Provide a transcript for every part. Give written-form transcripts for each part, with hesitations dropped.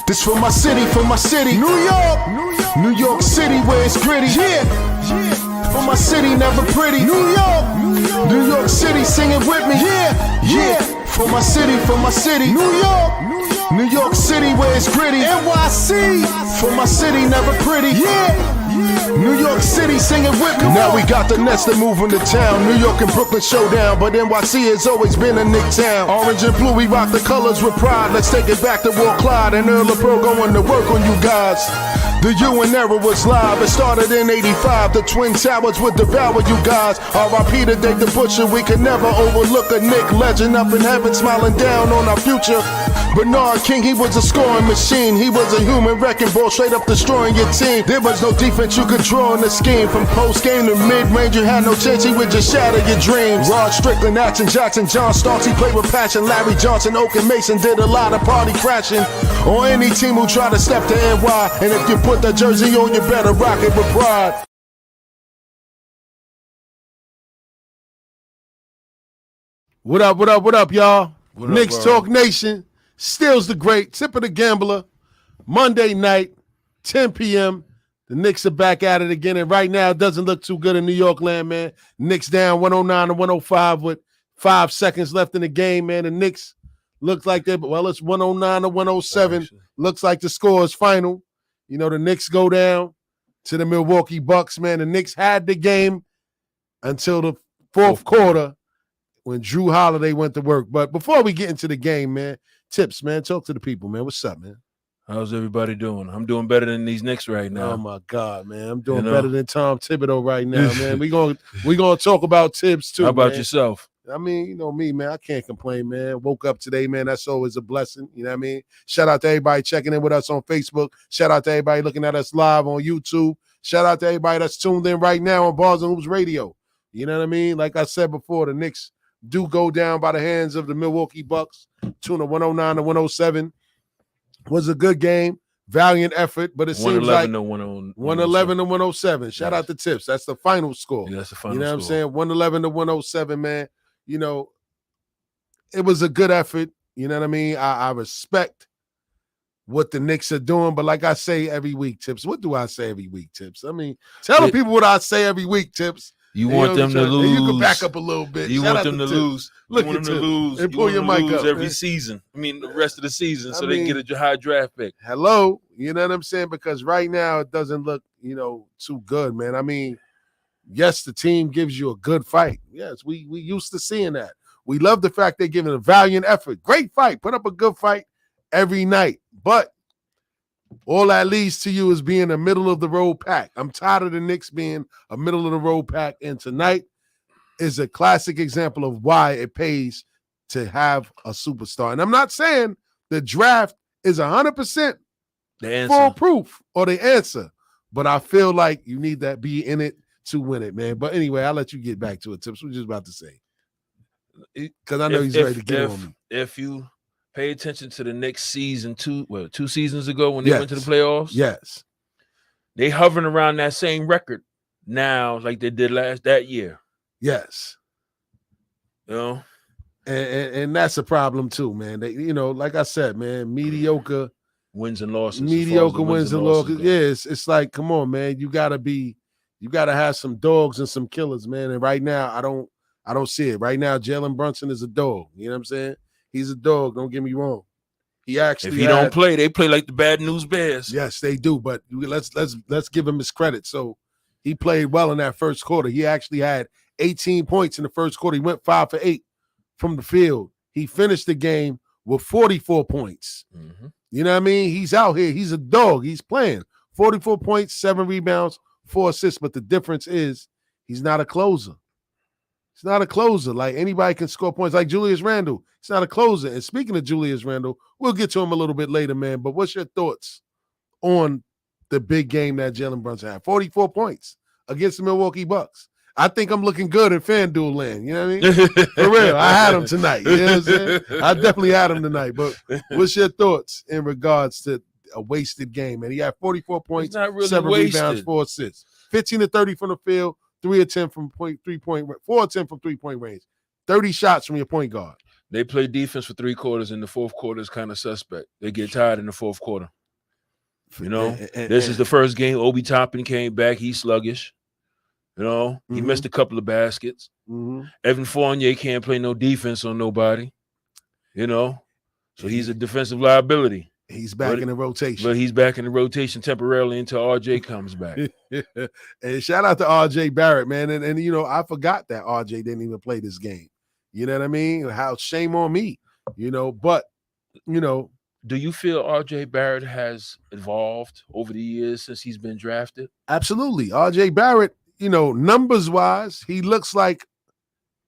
This for my city, New York, New York City where it's gritty. Yeah. For my city, never pretty. New York City, sing it with me. Yeah. For my city, New York City where it's gritty. NYC, for my city, never pretty. Yeah. New York City, sing it with me. Now we got the Nets that move into town. New York and Brooklyn showdown, but NYC has always been a Knick town. Orange and blue, we rock the colors with pride. Let's take it back to Walt Clyde and Earl LeBron going to work on you guys. The UN era was live, it started in 85. The Twin Towers would devour you guys. R.I.P. to Dave the Butcher, we can never overlook a Knick legend up in heaven smiling down on our future. Bernard King, he was a scoring machine. He was a human wrecking ball, straight up destroying your team. There was no defense you could draw in the scheme. From post-game to mid-range, you had no chance, he would just shatter your dreams. Rod Strickland, Action Jackson, John Starks, he played with passion. Larry Johnson, Oak and Mason did a lot of party crashing. On any team who tried to step to NY. And if you put that jersey on, you better rock it with pride. What up, y'all? Knicks Talk Nation. Stills the Great, Tip of the Gambler, Monday night, 10 p.m. The Knicks are back at it again, and right now it doesn't look too good in New York land, man. Knicks down 109 to 105 with 5 seconds left in the game, man. The Knicks look like it's 109 to 107. Looks like the score is final. You know, the Knicks go down to the Milwaukee Bucks, man. The Knicks had the game until the fourth quarter when Drew Holiday went to work. But before we get into the game, man, Tips, man, talk to the people, man. What's up, man? How's everybody doing? I'm doing better than these Knicks right now. Oh my God, man! I'm doing better than Tom Thibodeau right now, man. We gonna talk about Tibbs too. How about man. yourself? I mean, you know me, man. I can't complain, man. Woke up today, man. That's always a blessing. You know what I mean? Shout out to everybody checking in with us on Facebook. Shout out to everybody looking at us live on YouTube. Shout out to everybody that's tuned in right now on Bars and Hoops Radio. You know what I mean? Like I said before, the Knicks do go down by the hands of the Milwaukee Bucks. Tune of 109 to 107. Was a good game. Valiant effort, but it seems like 111 to 107. Shout out to Tips. That's the final score. Yeah, that's the final score. You know what I'm saying? 111 to 107, man. You know, it was a good effort. You know what I mean? I respect what the Knicks are doing, but like I say every week, Tips. What do I say every week, Tips? I mean, tell the people what I say every week, Tips. You want them to lose. You can back up a little bit. You want them to lose. Look you want them to lose. And pull your mic up every season. I mean, the rest of the season, so they can get a high draft pick. Hello, you know what I'm saying? Because right now it doesn't look, too good, man. I mean, yes, the team gives you a good fight. Yes, we used to seeing that. We love the fact they're giving a valiant effort. Great fight. Put up a good fight every night. But all that leads to you is being a middle-of-the-road pack. I'm tired of the Knicks being a middle-of-the-road pack, and tonight is a classic example of why it pays to have a superstar. And I'm not saying the draft is 100% foolproof or the answer, but I feel like you need to be in it to win it, man. But anyway, I'll let you get back to it, Tips. What you just about to say? Because I know he's ready to get on me. If you pay attention to the Knicks season 2 seasons ago when they went to the playoffs. Yes. They hovering around that same record now like they did that year. Yes. You know? And that's a problem too, man. They, like I said, man, mediocre wins and losses. Mediocre wins and losses. Yeah, it's like, come on, man. You gotta have some dogs and some killers, man. And right now, I don't see it. Right now, Jalen Brunson is a dog. You know what I'm saying? He's a dog. Don't get me wrong. He actually, if he don't play, they play like the Bad News Bears. Yes, they do. But let's give him his credit. So he played well in that first quarter. He actually had 18 points in the first quarter. He went 5 for 8 from the field. He finished the game with 44 points. Mm-hmm. You know what I mean? He's out here. He's a dog. He's playing 44 points, 7 rebounds, 4 assists. But the difference is he's not a closer. He's not a closer. Like, anybody can score points. Like Julius Randle, he's not a closer. And speaking of Julius Randle, we'll get to him a little bit later, man. But what's your thoughts on the big game that Jalen Brunson had? 44 points against the Milwaukee Bucks. I think I'm looking good in FanDuel land. You know what I mean? For real. I had him tonight. You know what I'm saying? I definitely had him tonight. But what's your thoughts in regards to a wasted game? And he had 44 points, really 7 wasted. rebounds, 4 assists. 15 to 30 from the field, 3 of 10 from 4 of 10 from 3-point range. 30 shots from your point guard. They play defense for 3 quarters, and the fourth quarter is kind of suspect. They get tired in the fourth quarter. You know, this is the first game Obi Toppin came back. He's sluggish. You know, he missed a couple of baskets. Evan Fournier can't play no defense on nobody. You know, so he's a defensive liability. He's back in the rotation. But he's back in the rotation temporarily until RJ comes back. And shout out to RJ Barrett, man. And you know, I forgot that RJ didn't even play this game. You know what I mean? How shame on me, you know, but you know. Do you feel RJ Barrett has evolved over the years since he's been drafted? Absolutely. RJ Barrett, you know, numbers wise, he looks like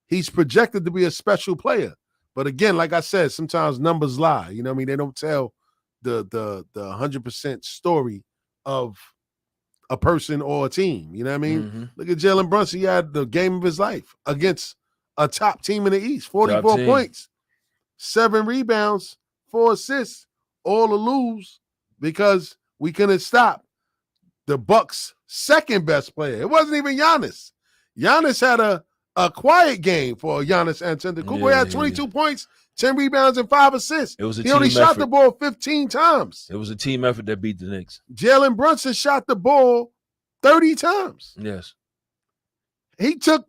he's projected to be a special player. But again, like I said, sometimes numbers lie. You know what I mean? They don't tell the 100% story of a person or a team. You know what I mean? Look at Jalen Brunson. He had the game of his life against a top team in the East. 44 points, 7 rebounds, 4 assists, all to lose because we couldn't stop the Bucks' second best player. It wasn't even Giannis. Giannis had a quiet game for Giannis Antetokounmpo. He had 22 points, 10 rebounds, and 5 assists. It was a he only shot the ball 15 times. It was a team effort that beat the Knicks. Jalen Brunson shot the ball 30 times. Yes. He took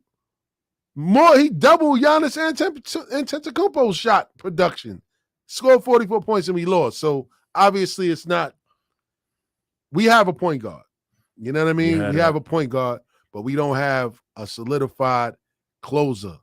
more. He doubled Giannis Antetokounmpo's shot production. Scored 44 points and we lost. So obviously it's not. We have a point guard. You know what I mean? We have a point guard, but we don't have a solidified closer,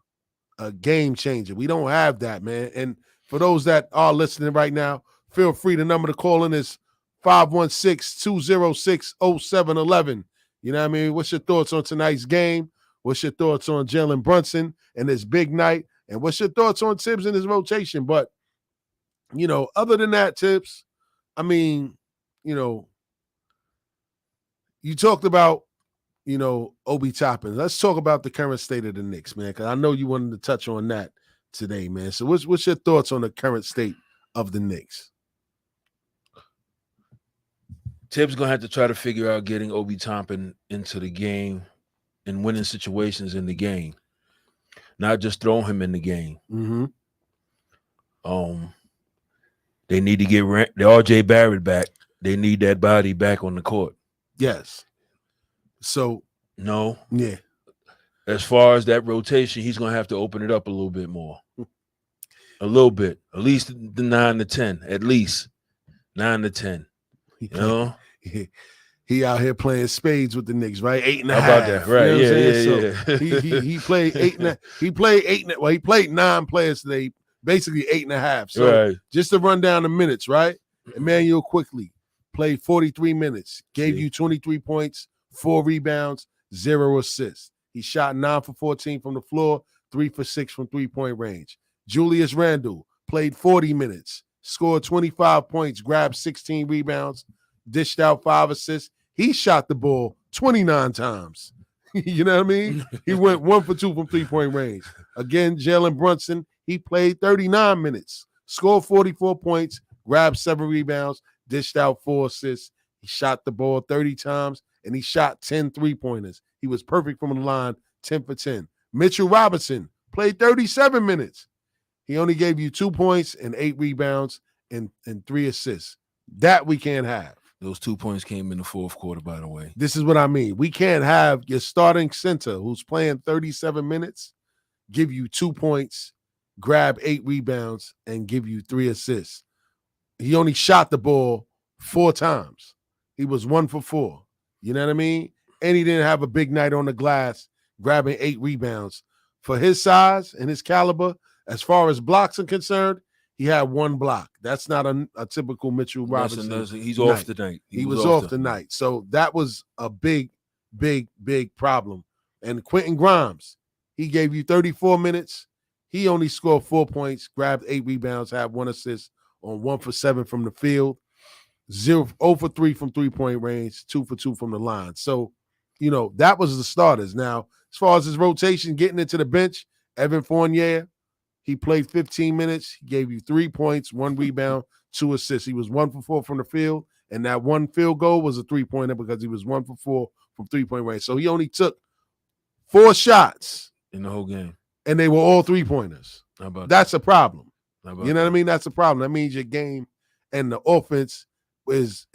a game changer. We don't have that, man. And for those that are listening right now, feel free. The number to call in is 516-206-0711. You know what I mean? What's your thoughts on tonight's game? What's your thoughts on Jalen Brunson and this big night? And what's your thoughts on Tibbs and his rotation? But, you know, other than that, Tibbs, I mean, you know, you talked about, you know, Obi Toppin. Let's talk about the current state of the Knicks, man, because I know you wanted to touch on that today, man. So what's your thoughts on the current state of the Knicks? Tibbs going to have to try to figure out getting Obi Toppin into the game and winning situations in the game, not just throwing him in the game. They need to get the RJ Barrett back. They need that body back on the court. Yes. So no. Yeah. As far as that rotation, he's going to have to open it up a little bit more. A little bit. At least the 9 to 10. At least 9 to 10. You know? He out here playing spades with the Knicks, right? 8.5. How about that? Right. You know Yeah. He played 8. He played 9 players today, basically 8.5. So just to run down the minutes, right? Emmanuel Quickly played 43 minutes, gave you 23 points, 4 rebounds, 0 assists. He shot 9 for 14 from the floor, 3 for 6 from three-point range. Julius Randle played 40 minutes, scored 25 points, grabbed 16 rebounds, dished out 5 assists. He shot the ball 29 times. You know what I mean? He went 1 for 2 from three-point range. Again, Jalen Brunson, he played 39 minutes, scored 44 points, grabbed 7 rebounds, dished out 4 assists. He shot the ball 30 times, and he shot 10 three-pointers. He was perfect from the line, 10 for 10. Mitchell Robinson played 37 minutes. He only gave you 2 points and 8 rebounds and 3 assists. That we can't have. Those 2 points came in the fourth quarter, by the way. This is what I mean. We can't have your starting center who's playing 37 minutes give you 2 points, grab 8 rebounds, and give you 3 assists. He only shot the ball 4 times. He was 1 for 4. You know what I mean? And he didn't have a big night on the glass, grabbing 8 rebounds. For his size and his caliber, as far as blocks are concerned, he had 1 block. That's not a typical Mitchell Robinson. He's off tonight. He was off tonight. So that was a big, big, big problem. And Quentin Grimes, he gave you 34 minutes. He only scored 4 points, grabbed 8 rebounds, had 1 assist on 1 for 7 from the field, 0 for 3 from three-point range, 2 for 2 from the line. So, you know, that was the starters. Now, as far as his rotation, getting into the bench, Evan Fournier, he played 15 minutes. He gave you 3 points, 1 rebound, 2 assists. He was 1 for 4 from the field, and that 1 field goal was a three-pointer because he was 1 for 4 from three-point range. So he only took 4 shots in the whole game, and they were all three-pointers. How about That's that? A problem. How about You know what I mean? That's a problem. That means your game and the offense, is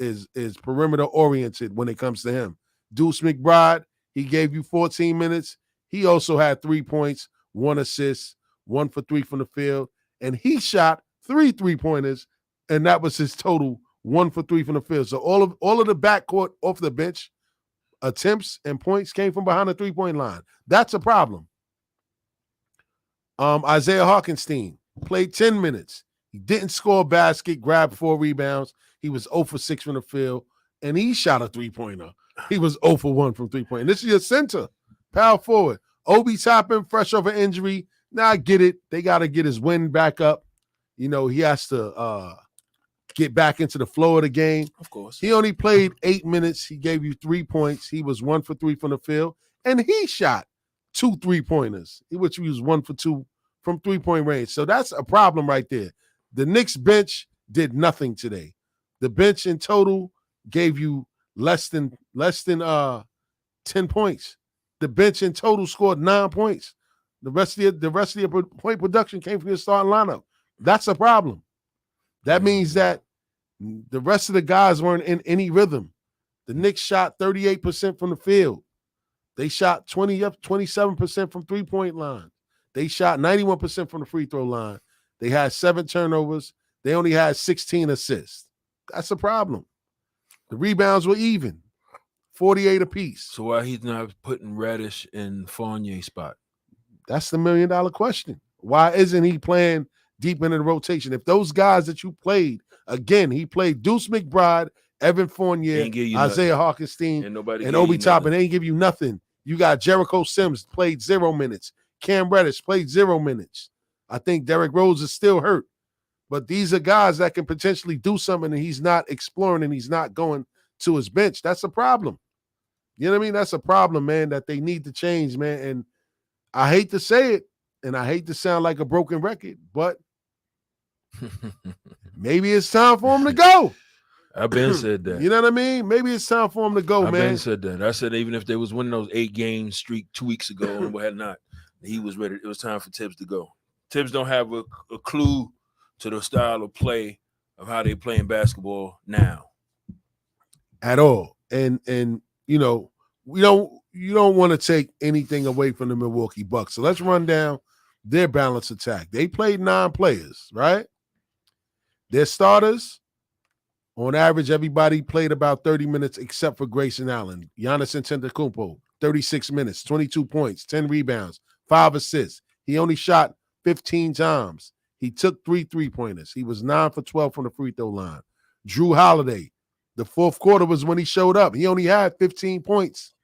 perimeter oriented when it comes to him. Deuce McBride, he gave you 14 minutes. He also had 3 points, 1 assist, 1 for 3 from the field, and he shot 3 3-pointers, and that was his total, 1 for 3 from the field. So all of the backcourt off the bench attempts and points came from behind the 3-point line. That's a problem. Isaiah Harkenstein played 10 minutes. He didn't score a basket, grabbed 4 rebounds. He was 0 for 6 from the field, and he shot a 3-pointer. He was 0 for 1 from 3-point. And this is your center, power forward. Obi Toppin, fresh over injury. Now I get it. They got to get his wind back up. You know, he has to get back into the flow of the game. Of course. He only played 8 minutes. He gave you 3 points. He was 1 for 3 from the field, and he shot 2 3-pointers, which he was 1 for 2 from 3-point range. So that's a problem right there. The Knicks bench did nothing today. The bench in total gave you less than 10 points. The bench in total scored 9 points. The rest of your point production came from your starting lineup. That's a problem. That means that the rest of the guys weren't in any rhythm. The Knicks shot 38% from the field. They shot 27% from 3-point line. They shot 91% from the free throw line. They had 7 turnovers. They only had 16 assists. That's a problem. The rebounds were even, 48 apiece. So why he's not putting Reddish in Fournier's spot? That's the $1 million question. Why isn't he playing deep into the rotation? If those guys that you played, again, he played Deuce McBride, Evan Fournier, Isaiah Harkenstein, and Obi Toppin. They ain't give you nothing. You got Jericho Sims, played 0 minutes. Cam Reddish played 0 minutes. I think Derrick Rose is still hurt. But these are guys that can potentially do something, and he's not exploring and he's not going to his bench. That's a problem. You know what I mean? That's a problem, man, that they need to change, man. And I hate to say it, and I hate to sound like a broken record, but maybe it's time for him to go. I've been said that. You know what I mean? Maybe it's time for him to go, man. I've been said that. I said even if they was winning those 8-game streak 2 weeks ago and whatnot, he was ready. It was time for Tibbs to go. Tibbs don't have a clue to the style of play of how they play in basketball now. At all. And you know, you don't want to take anything away from the Milwaukee Bucks. So let's run down their balanced attack. They played 9 players, right? Their starters, on average, everybody played about 30 minutes except for Grayson Allen. Giannis Antetokounmpo, 36 minutes, 22 points, 10 rebounds, 5 assists. He only shot 15 times. He took 3 3-pointers. He was 9 for 12 from the free throw line. Drew Holiday, the fourth quarter was when he showed up. He only had 15 points,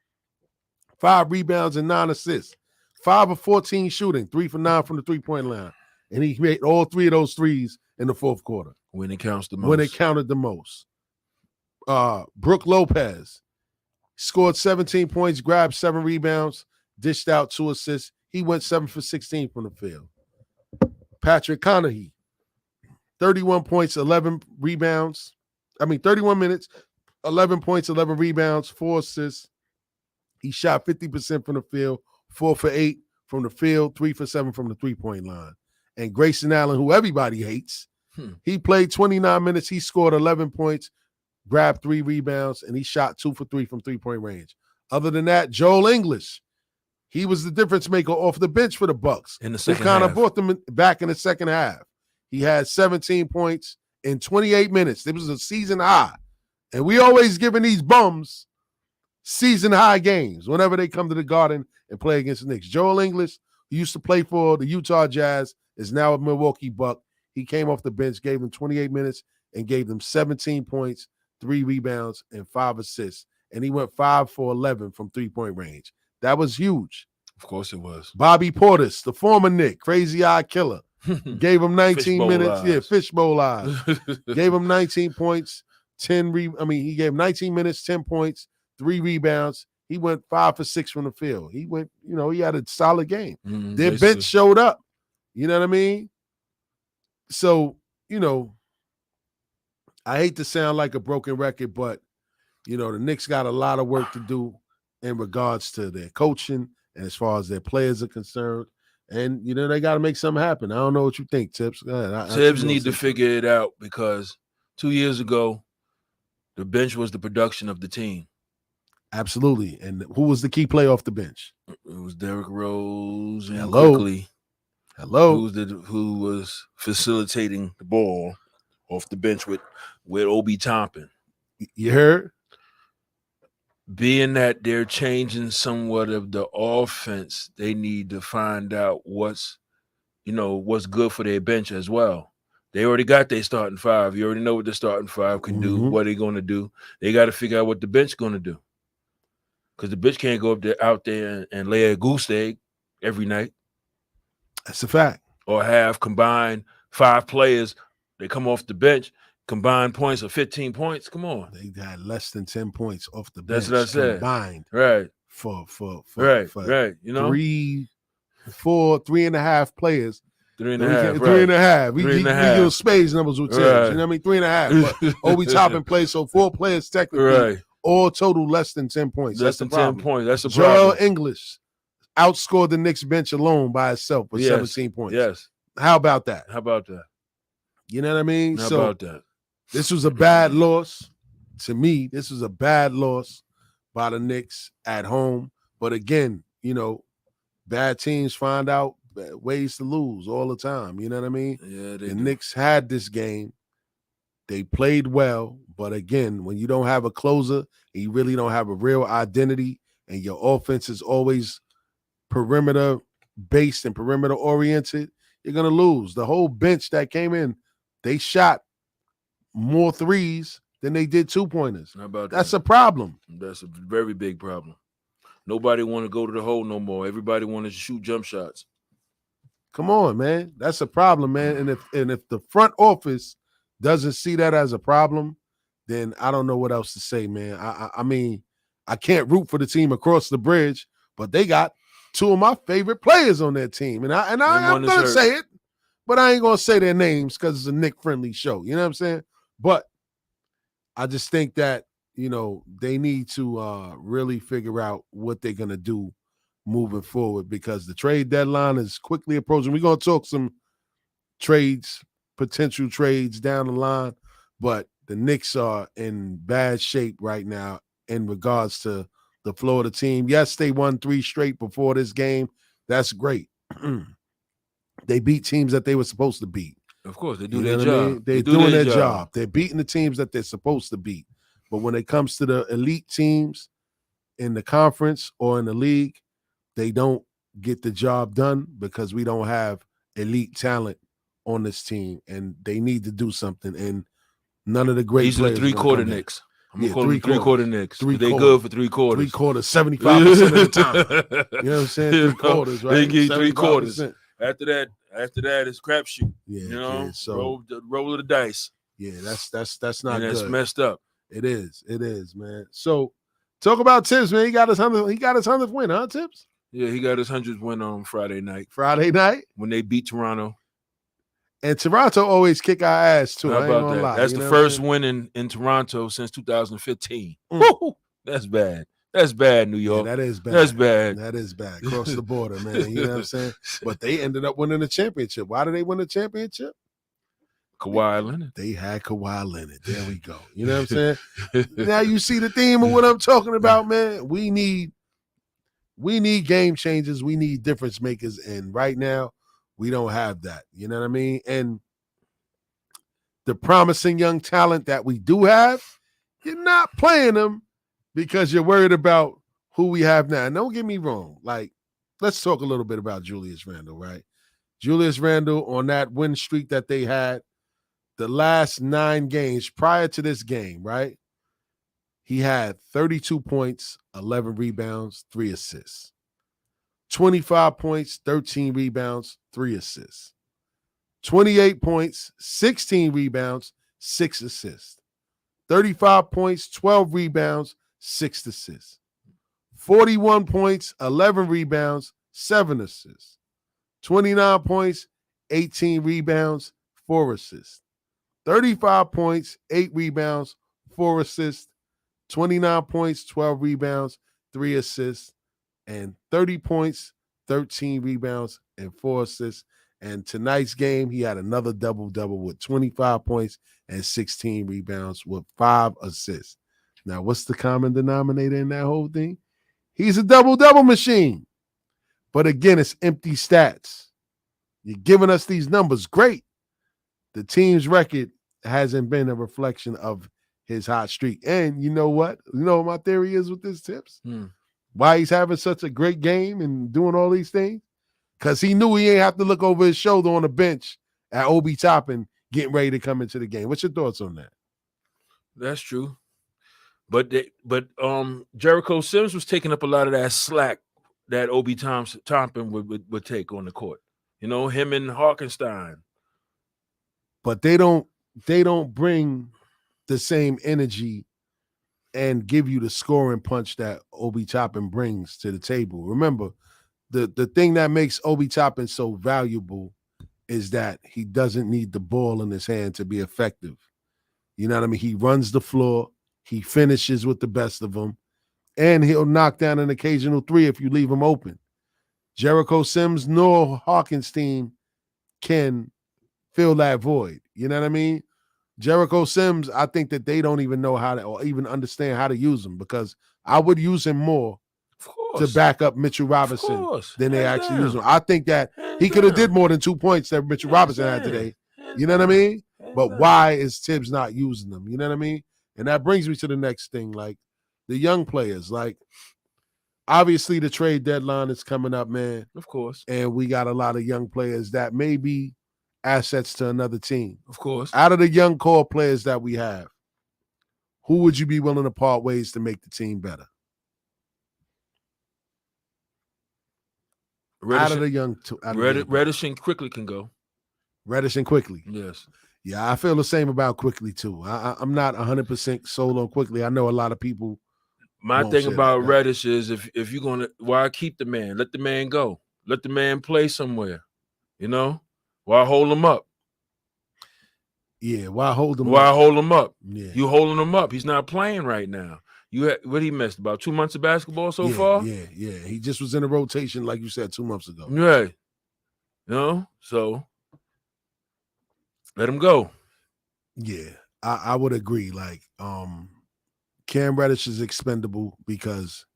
5 rebounds, and 9 assists. 5 of 14 shooting, 3 for 9 from the 3-point line. And he made all 3 of those threes in the fourth quarter. When it counts the most. When it counted the most. Brook Lopez scored 17 points, grabbed 7 rebounds, dished out 2 assists. He went 7 for 16 from the field. Patrick Connaughey, 31 points, 11 rebounds. 31 minutes, 11 points, 11 rebounds, 4 assists. He shot 50% from the field, 4 for 8 from the field, 3 for 7 from the 3-point line. And Grayson Allen, who everybody hates, he played 29 minutes. He scored 11 points, grabbed 3 rebounds, and he shot 2 for 3 from 3-point range. Other than that, Joel English, he was the difference maker off the bench for the Bucks. In the second kind half. of brought them back in the second half. He had 17 points in 28 minutes. It was a season high. And we always giving these bums season high games whenever they come to the Garden and play against the Knicks. Joel English, who used to play for the Utah Jazz, is now a Milwaukee Buck. He came off the bench, gave them 28 minutes, and gave them 17 points, 3 rebounds, and 5 assists. And he went 5 for 11 from 3-point range. That was huge. Of course it was. Bobby Portis, the former Knick, crazy eye killer, gave him 19 minutes. Eyes. Yeah, fishbowl eyes. Gave him 19 points, he gave 19 minutes, 10 points, 3 rebounds. He went 5 for 6 from the field. He went, he had a solid game. Their bench showed up. You know what I mean? So, I hate to sound like a broken record, but, the Knicks got a lot of work to do in regards to their coaching and as far as their players are concerned. And, they got to make something happen. I don't know what you think, Tibbs. Go ahead. Tibbs need to figure it out because 2 years ago, The bench was the production of the team. Absolutely. And who was the key player off the bench? It was Derrick Rose and Hello. Quickly. Hello. Who was facilitating the ball off the bench with Obi Toppin. You heard? Being that they're changing somewhat of the offense, they need to find out what's good for their bench as well. They already got their starting five. You already know what the starting five can do, what they're going to do. They got to figure out what the bench going to do. Because the bench can't go out there and lay a goose egg every night. That's a fact. Or have combined 5 players. They come off the bench, combined points of 15 points. Come on. They had less than 10 points off the bench. That's what I said. Combined. Right. For right. You know? 3.5 players. 3.5. 3.5. We give spades numbers with 10s. Right. You know what I mean? 3.5. But Obi Toppin plays, so 4 players technically. All total less than 10 points. Less than 10 points. That's a Joel problem. English outscored the Knicks bench alone by itself with 17 points. Yes. How about that? You know what I mean? How about that? This was a bad loss. To me, this was a bad loss by the Knicks at home. But again, bad teams find out ways to lose all the time. You know what I mean? Yeah, the Knicks had this game. They played well. But again, when you don't have a closer and you really don't have a real identity and your offense is always perimeter-based and perimeter-oriented, you're going to lose. The whole bench that came in, they shot more threes than they did 2-pointers. How about That's that? a problem. That's a very big problem. Nobody want to go to the hole no more. Everybody want to shoot jump shots. Come on, man. That's a problem, man. And if the front office doesn't see that as a problem, then I don't know what else to say, man. I mean, I can't root for the team across the bridge, but they got 2 of my favorite players on their team. And I'm going to say it, but I ain't going to say their names because it's a Knick-friendly show. You know what I'm saying? But I just think that, they need to really figure out what they're going to do moving forward because the trade deadline is quickly approaching. We're going to talk some potential trades down the line, but the Knicks are in bad shape right now in regards to the flow of the team. Yes, they won 3 straight before this game. That's great. They beat teams that they were supposed to beat. Of course, they do their job. I mean? They're doing their job. They're beating the teams that they're supposed to beat. But when it comes to the elite teams in the conference or in the league, they don't get the job done because we don't have elite talent on this team, and they need to do something. And none of the great These players are the 3-quarter Knicks. I'm going to call them 3-quarter Knicks. They good for 3 quarters. 3 quarters, 75% of the time. You know what I'm saying? 3 quarters, right? They give 3 quarters. After that, it's crapshoot. Yeah, so roll of the dice. Yeah, that's not good. That's messed up. It is, man. So talk about Tibbs, man. He got his 100th win, huh, Tibbs? Yeah, he got his 100th win on Friday night. When they beat Toronto. And Toronto always kick our ass too. How about that? Lie, that's the first win in Toronto since 2015. Woo! That's bad. That's bad, New York. Yeah, that is bad. That's bad. That is bad. Across the border, man. You know what I'm saying? But they ended up winning the championship. Why did they win the championship? Kawhi Leonard. They had Kawhi Leonard. There we go. You know what I'm saying? Now you see the theme of what I'm talking about, man. We need game changers. We need difference makers. And right now, we don't have that. You know what I mean? And the promising young talent that we do have, you're not playing them because you're worried about who we have now. And don't get me wrong. Like, let's talk a little bit about Julius Randle, right? Julius Randle on that win streak that they had, the last 9 games prior to this game, right? He had 32 points, 11 rebounds, 3 assists. 25 points, 13 rebounds, 3 assists. 28 points, 16 rebounds, 6 assists. 35 points, 12 rebounds, 6 assists. 41 points, 11 rebounds, 7 assists. 29 points, 18 rebounds, 4 assists. 35 points, 8 rebounds, 4 assists. 29 points, 12 rebounds, 3 assists. And 30 points, 13 rebounds, and 4 assists. And tonight's game, he had another double-double with 25 points and 16 rebounds with 5 assists. Now, what's the common denominator in that whole thing? He's a double-double machine. But again, it's empty stats. You're giving us these numbers. Great. The team's record hasn't been a reflection of his hot streak. And you know what? You know what my theory is with this, Tips? Why he's having such a great game and doing all these things? Because he knew he ain't have to look over his shoulder on the bench at Obi Toppin getting ready to come into the game. What's your thoughts on that? That's true. But Jericho Sims was taking up a lot of that slack that Obi Toppin would take on the court. You know, him and Harkenstein. But they don't bring the same energy and give you the scoring punch that Obi Toppin brings to the table. Remember, the thing that makes Obi Toppin so valuable is that he doesn't need the ball in his hand to be effective. You know what I mean? He runs the floor, he finishes with the best of them, and he'll knock down an occasional three if you leave him open. Jericho Sims nor Harkenstein can fill that void. You know what I mean? Jericho Sims, I think that they don't even know how to or even understand how to use him, because I would use him more to back up Mitchell Robinson than they actually use him. I think that he could have did more than 2 points that Mitchell Robinson had today. You know what I mean? But why is Tibbs not using them? You know what I mean? And that brings me to the next thing, like the young players. Like, obviously the trade deadline is coming up, man. Of course. And we got a lot of young players that may be assets to another team. Of course. Out of the young core players that we have, who would you be willing to part ways to make the team better? Reddish and Quickly can go. Reddish and Quickly. Yes. Yeah, I feel the same about Quickly too. I'm not 100% sold on Quickly. I know a lot of people. My thing about Reddish is if you're gonna, why keep the man? Let the man go. Let the man play somewhere. You know, why hold him up? Yeah, why hold him? Why hold him up? Yeah, you holding him up. He's not playing right now. What he missed? About 2 months of basketball so far? Yeah. He just was in a rotation, like you said, 2 months ago. Right. You know, so let him go. Yeah, I would agree. Like, Cam Reddish is expendable because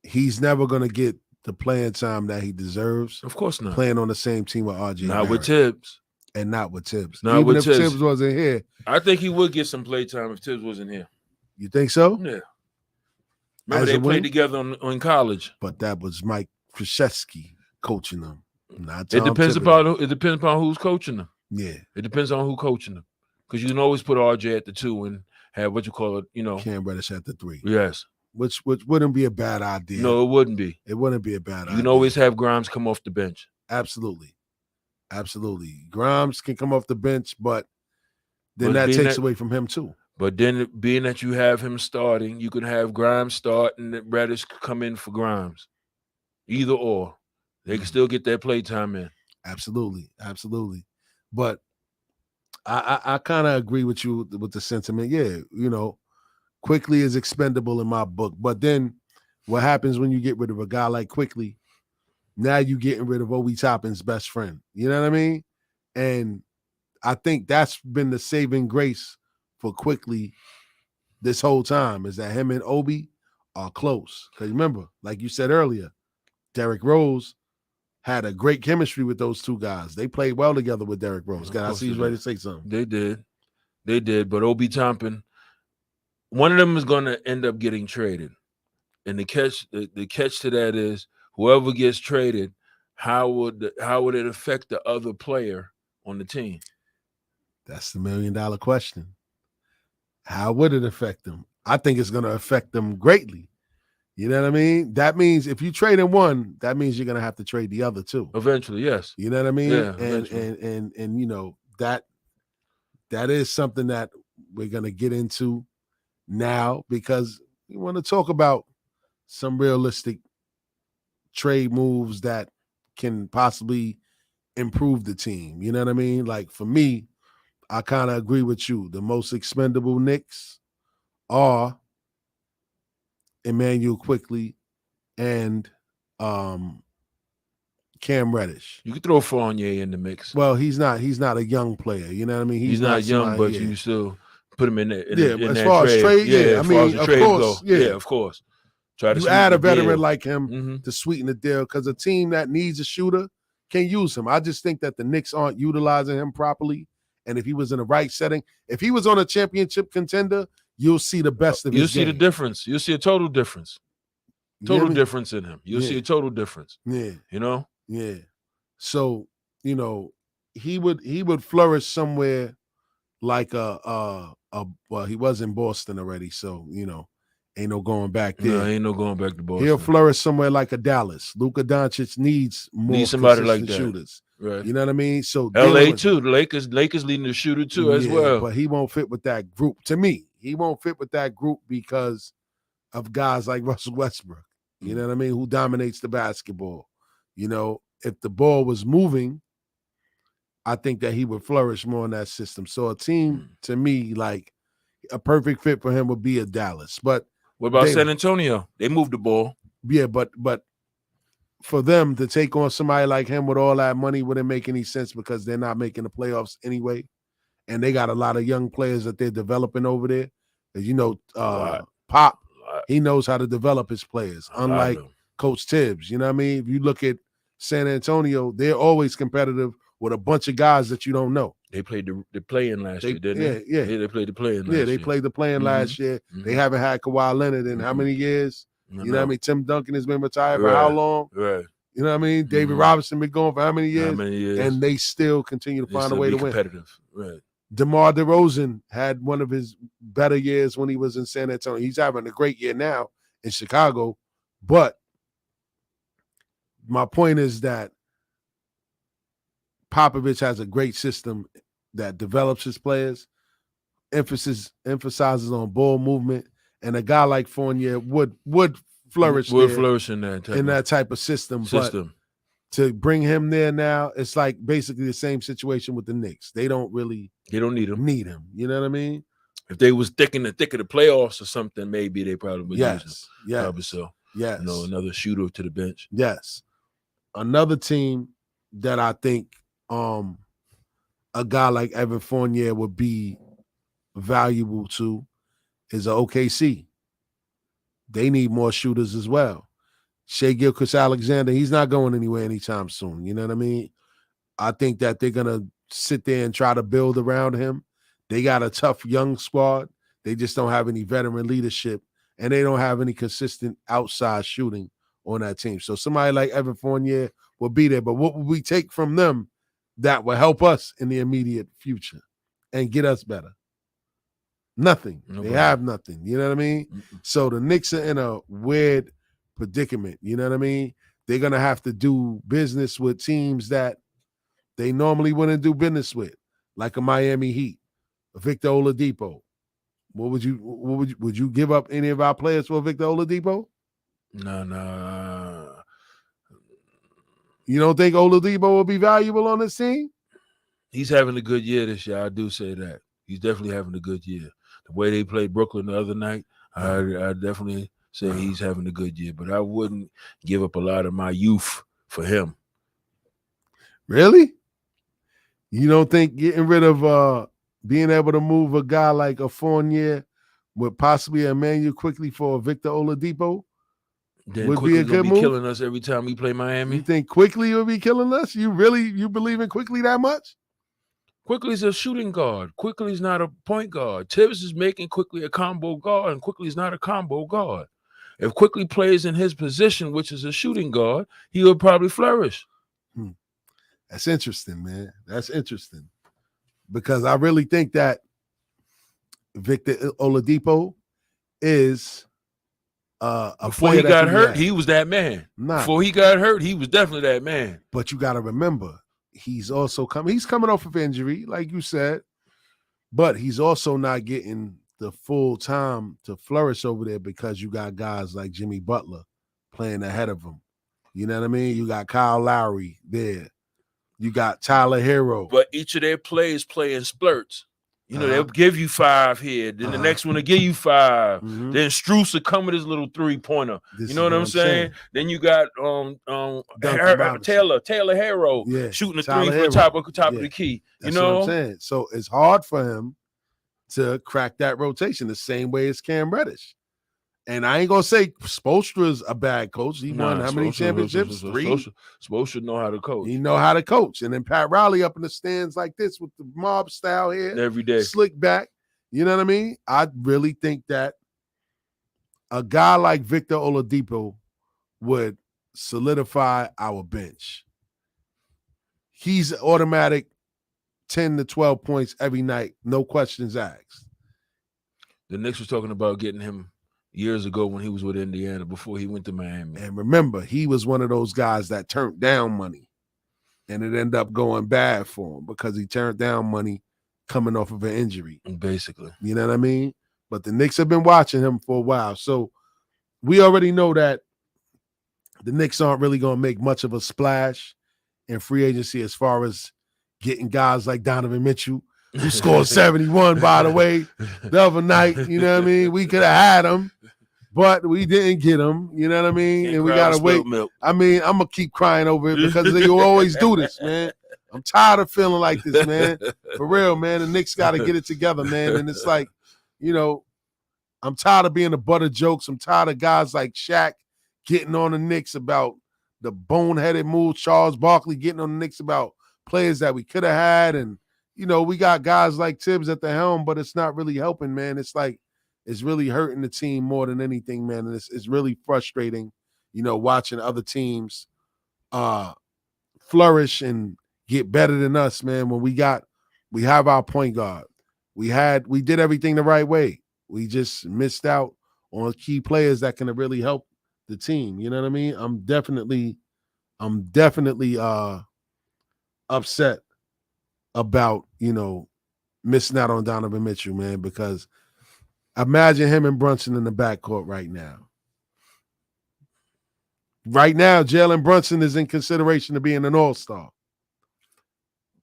he's never gonna get the playing time that he deserves. Of course not. Playing on the same team with RJ. Not Barrett. with Tibbs. And not with Tibbs. Not Even with if Tibbs wasn't here. I think he would get some play time if Tibbs wasn't here. You think so? Yeah. Remember, they played together in college. But that was Mike Krzyzewski coaching them. Not It depends upon who's coaching them. Yeah. It depends on who coaching them. Because you can always put RJ at the 2 and have what you call it, you know. Cam Reddish at the 3. Yes. Which wouldn't be a bad idea. No, it wouldn't be. It wouldn't be a bad idea. You can always have Grimes come off the bench. Absolutely. Grimes can come off the bench, but then that takes away from him too. But then being that you have him starting, you can have Grimes start and Reddish come in for Grimes. Either or. They can still get their play time in. Absolutely. But I kind of agree with you with the sentiment. Yeah, you know, Quickly is expendable in my book. But then what happens when you get rid of a guy like Quickly? Now you're getting rid of Obi Toppin's best friend. You know what I mean? And I think that's been the saving grace for Quickly this whole time, is that him and Obi are close. Because remember, like you said earlier, Derrick Rose had a great chemistry with those two guys. They played well together with Derrick Rose. I see he's ready to say something. They did. But Obi Toppin, one of them is going to end up getting traded. And the catch to that is, whoever gets traded, how would it affect the other player on the team? That's the $1 million question. How would it affect them? I think it's going to affect them greatly. You know what I mean? That means if you trade in one, that means you're going to have to trade the other two. Eventually, yes. You know what I mean? Yeah, and you know, that is something that we're going to get into now, because we want to talk about some realistic trade moves that can possibly improve the team. You know what I mean? Like, for me, I kind of agree with you. The most expendable Knicks are Emmanuel Quickly and Cam Reddish. You could throw Fournier in the mix. Well, he's not a young player. You know what I mean? He's not young, somebody, but you still put him in that. As that far trade. as trade, as I far mean, as the of trade course, go. Of course. Try to you add a veteran deal. like him to sweeten the deal, because a team that needs a shooter can use him. I just think that the Knicks aren't utilizing him properly. And if he was in the right setting, if he was on a championship contender, you'll see the best of his You'll see game. the difference. You'll see a total difference. Total difference in him. You'll see a total difference. Yeah. You know? Yeah. So, he would flourish somewhere like well, he was in Boston already, so ain't no going back there. No, ain't no going back to Boston. He'll flourish somewhere like a Dallas. Luka Doncic needs more somebody like that. shooters. Right. You know what I mean? So LA too. The Lakers leading the shooter too as well. But he won't fit with that group. To me, he won't fit with that group because of guys like Russell Westbrook. You know what I mean? Who dominates the basketball. If the ball was moving, I think that he would flourish more in that system. So a team, to me, like a perfect fit for him would be a Dallas. But what about San Antonio? They moved the ball. Yeah, but for them to take on somebody like him with all that money wouldn't make any sense, because they're not making the playoffs anyway. And they got a lot of young players that they're developing over there. As Pop, he knows how to develop his players, unlike Coach Tibbs. You know what I mean? If you look at San Antonio, they're always competitive with a bunch of guys that you don't know. They played the play-in last year, didn't they? Yeah. They played the play-in last year. Yeah, they played the play-in last year. They haven't had Kawhi Leonard in how many years? You know what I mean? Tim Duncan has been retired for how long? Right. You know what I mean? David Robinson been going for how many years? And they still continue to find a way to win. Competitive. Right. DeMar DeRozan had one of his better years when he was in San Antonio. He's having a great year now in Chicago. But my point is that Popovich has a great system that develops his players, emphasizes on ball movement, and a guy like Fournier would flourish in that type of system. But to bring him there now, it's like basically the same situation with the Knicks. They don't need him. You know what I mean? If they was thick in the thick of the playoffs or something, maybe they probably would use him. Yes. Probably so. Yes. Another shooter to the bench. Yes. Another team that I think a guy like Evan Fournier would be valuable to is a OKC. They need more shooters as well. Shai Gilgeous-Alexander, he's not going anywhere anytime soon. You know what I mean? I think that they're going to sit there and try to build around him. They got a tough young squad. They just don't have any veteran leadership, and they don't have any consistent outside shooting on that team. So somebody like Evan Fournier will be there. But what will we take from them that will help us in the immediate future and get us better? Nothing. They have nothing. You know what I mean? So the Knicks are in a weird predicament. You know what I mean? They're going to have to do business with teams that they normally wouldn't do business with, like a Miami Heat, a Victor Oladipo. Would you give up any of our players for Victor Oladipo? No. You don't think Oladipo will be valuable on this team? He's having a good year this year. I do say that. He's definitely having a good year. The way they played Brooklyn the other night, I definitely say he's having a good year. But I wouldn't give up a lot of my youth for him. Really? You don't think getting rid of being able to move a guy like a Fournier with possibly Emmanuel Quickly for a Victor Oladipo would be a good move? Killing us every time we play Miami. You think Quickly would be killing us? You believe in Quickly that much? Quickly's a shooting guard. Quickly's not a point guard. Tibbs is making Quickly a combo guard, and Quickly's not a combo guard. If Quickly plays in his position, which is a shooting guard, he would probably flourish. That's interesting, man. That's interesting. Because I really think that Victor Oladipo is before he got hurt, he was that man. Before he got hurt, he was definitely that man. But you got to remember, he's coming off of injury, like you said, but he's also not getting the full time to flourish over there because you got guys like Jimmy Butler playing ahead of him. You know what I mean? You got Kyle Lowry there. You got Tyler Hero. But each of their plays play in splurts. You know, they'll give you 5 here. Then the next one will give you 5. Then Strus will come with his little 3-pointer. You know what I'm saying? Then you got Taylor Harrow shooting a 3 for top of the key. That's you know what I'm saying. So it's hard for him to crack that rotation the same way as Cam Reddish. And I ain't gonna say Spoelstra's a bad coach. He won how many championships? 3. Spoelstra know how to coach. He know how to coach. And then Pat Riley up in the stands like this with the mob style here every day, slick back. You know what I mean? I really think that a guy like Victor Oladipo would solidify our bench. He's automatic 10 to 12 points every night, no questions asked. The Knicks was talking about getting him years ago when he was with Indiana before he went to Miami. And remember, he was one of those guys that turned down money, and it ended up going bad for him because he turned down money coming off of an injury. Basically. You know what I mean? But the Knicks have been watching him for a while. So we already know that the Knicks aren't really going to make much of a splash in free agency as far as getting guys like Donovan Mitchell, who scored 71, by the way, the other night. You know what I mean? We could have had him, but we didn't get him. You know what I mean? And we got to wait. Milk. I mean, I'm going to keep crying over it because they always do this, man. I'm tired of feeling like this, man. For real, man. The Knicks got to get it together, man. And it's like, you know, I'm tired of being the butt of jokes. I'm tired of guys like Shaq getting on the Knicks about the boneheaded move, Charles Barkley getting on the Knicks about players that we could have had. And, you know, we got guys like Tibbs at the helm, but it's not really helping, man. It's like it's really hurting the team more than anything, man. And it's really frustrating, you know, watching other teams flourish and get better than us, man. When we have our point guard. We did everything the right way. We just missed out on key players that can really help the team. You know what I mean? I'm definitely upset about, you know, missing out on Donovan Mitchell, man, because imagine him and Brunson in the backcourt right now. Right now, Jalen Brunson is in consideration of being an all-star.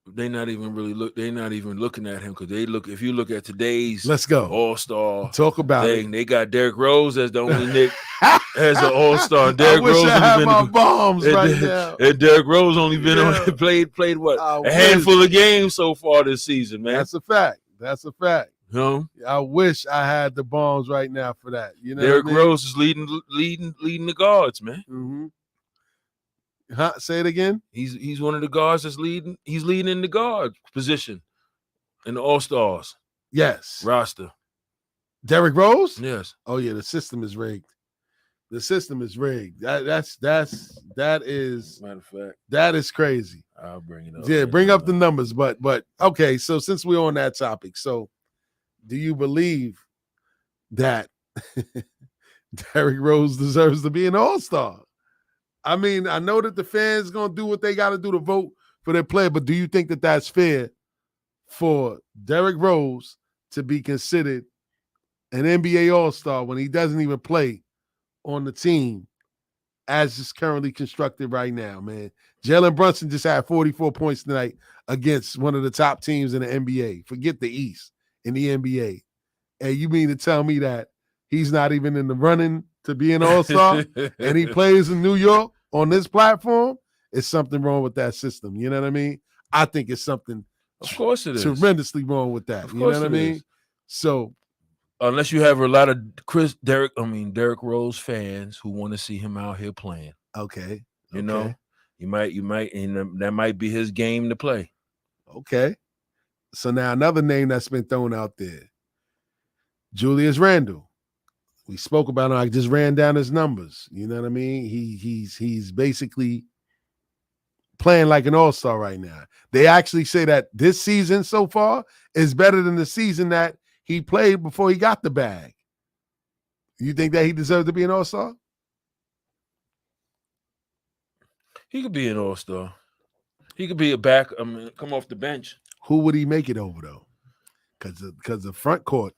They're not even looking at him because if you look at today's all-star talk about thing, it. They got Derrick Rose as the only Knick as an all-star. Derrick Rose had my bombs right now. And Derrick Rose only been played what a handful of games so far this season, man. That's a fact. You know? I wish I had the bombs right now for that. You know, Derrick Rose is leading the guards, man. Mm-hmm. Say it again. He's one of the guards that's leading. He's leading in the guard position in the All-Stars. Yes. Roster. Derrick Rose? Yes. Oh yeah, the system is rigged. The system is rigged. That is matter of fact. That is crazy. I'll bring it up. Yeah, bring up the numbers. But okay, so since we're on that topic, so do you believe that Derrick Rose deserves to be an all-star? I mean, I know that the fans going to do what they got to do to vote for their player, but do you think that that's fair for Derrick Rose to be considered an NBA all-star when he doesn't even play on the team as it's currently constructed right now, man? Jalen Brunson just had 44 points tonight against one of the top teams in the NBA. Forget the East, in the NBA. And you mean to tell me that he's not even in the running to be an all-star and he plays in New York on this platform? It's something wrong with that system. You know what I mean? I think it's something of course it is tremendously wrong with that. You know what I mean? So unless you have a lot of Derrick Rose fans who want to see him out here playing. Okay. You know, you might, and that might be his game to play. Okay. So now another name that's been thrown out there, Julius Randle. We spoke about him. I just ran down his numbers. You know what I mean? He's basically playing like an all-star right now. They actually say that this season so far is better than the season that he played before he got the bag. You think that he deserves to be an all-star? He could be an all-star. He could be a back. Come off the bench. Who would he make it over though? Because the front court.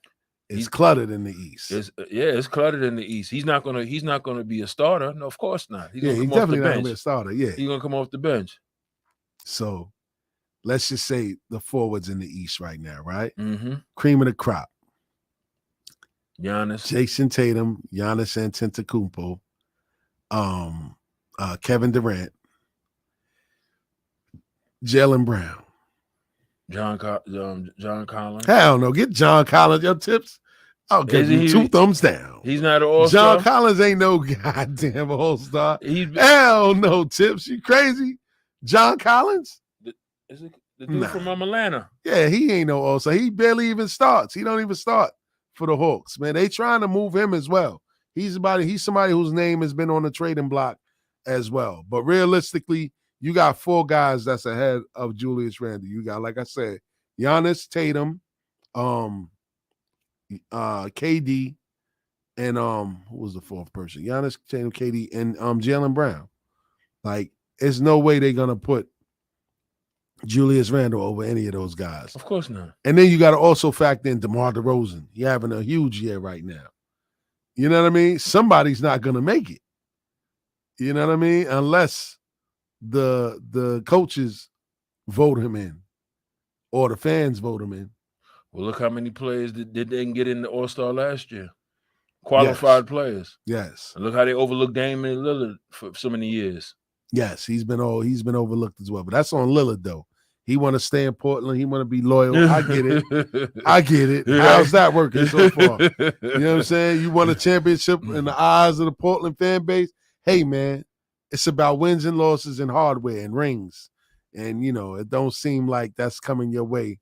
He's cluttered in the East. It's cluttered in the East. He's not gonna be a starter. No, of course not. He's definitely not gonna be a starter. Yeah, he's gonna come off the bench. So let's just say the forwards in the East right now, right? Mm-hmm. Cream of the crop. Giannis. Jason Tatum, Giannis Antetokounmpo, Kevin Durant, Jaylen Brown. John Collins. Hell no, get John Collins your tips. I'll give you 2 thumbs down. He's not an all-star. John Collins ain't no goddamn all-star. He's Hell no, tips. You crazy? John Collins? Is it the dude from Atlanta? Yeah, he ain't no all-star. He barely even starts. He don't even start for the Hawks, man. They trying to move him as well. He's somebody whose name has been on the trading block as well. But realistically, you got 4 guys that's ahead of Julius Randle. You got, like I said, Giannis, Tatum, KD, and who was the 4th person? Giannis, Tatum, KD, and Jaylen Brown. Like, there's no way they're gonna put Julius Randle over any of those guys. Of course not. And then you got to also factor in DeMar DeRozan. He's having a huge year right now. You know what I mean? Somebody's not gonna make it. You know what I mean? Unless the coaches vote him in or the fans vote him in. Well, look how many players didn't get in the All-Star last year. Qualified players. Yes. And look how they overlooked Damian Lillard for so many years. Yes, he's been overlooked as well. But that's on Lillard, though. He want to stay in Portland. He want to be loyal. I get it. I get it. How's that working so far? You know what I'm saying? You won a championship in the eyes of the Portland fan base. Hey, man, it's about wins and losses and hardware and rings. And, you know, it don't seem like that's coming your way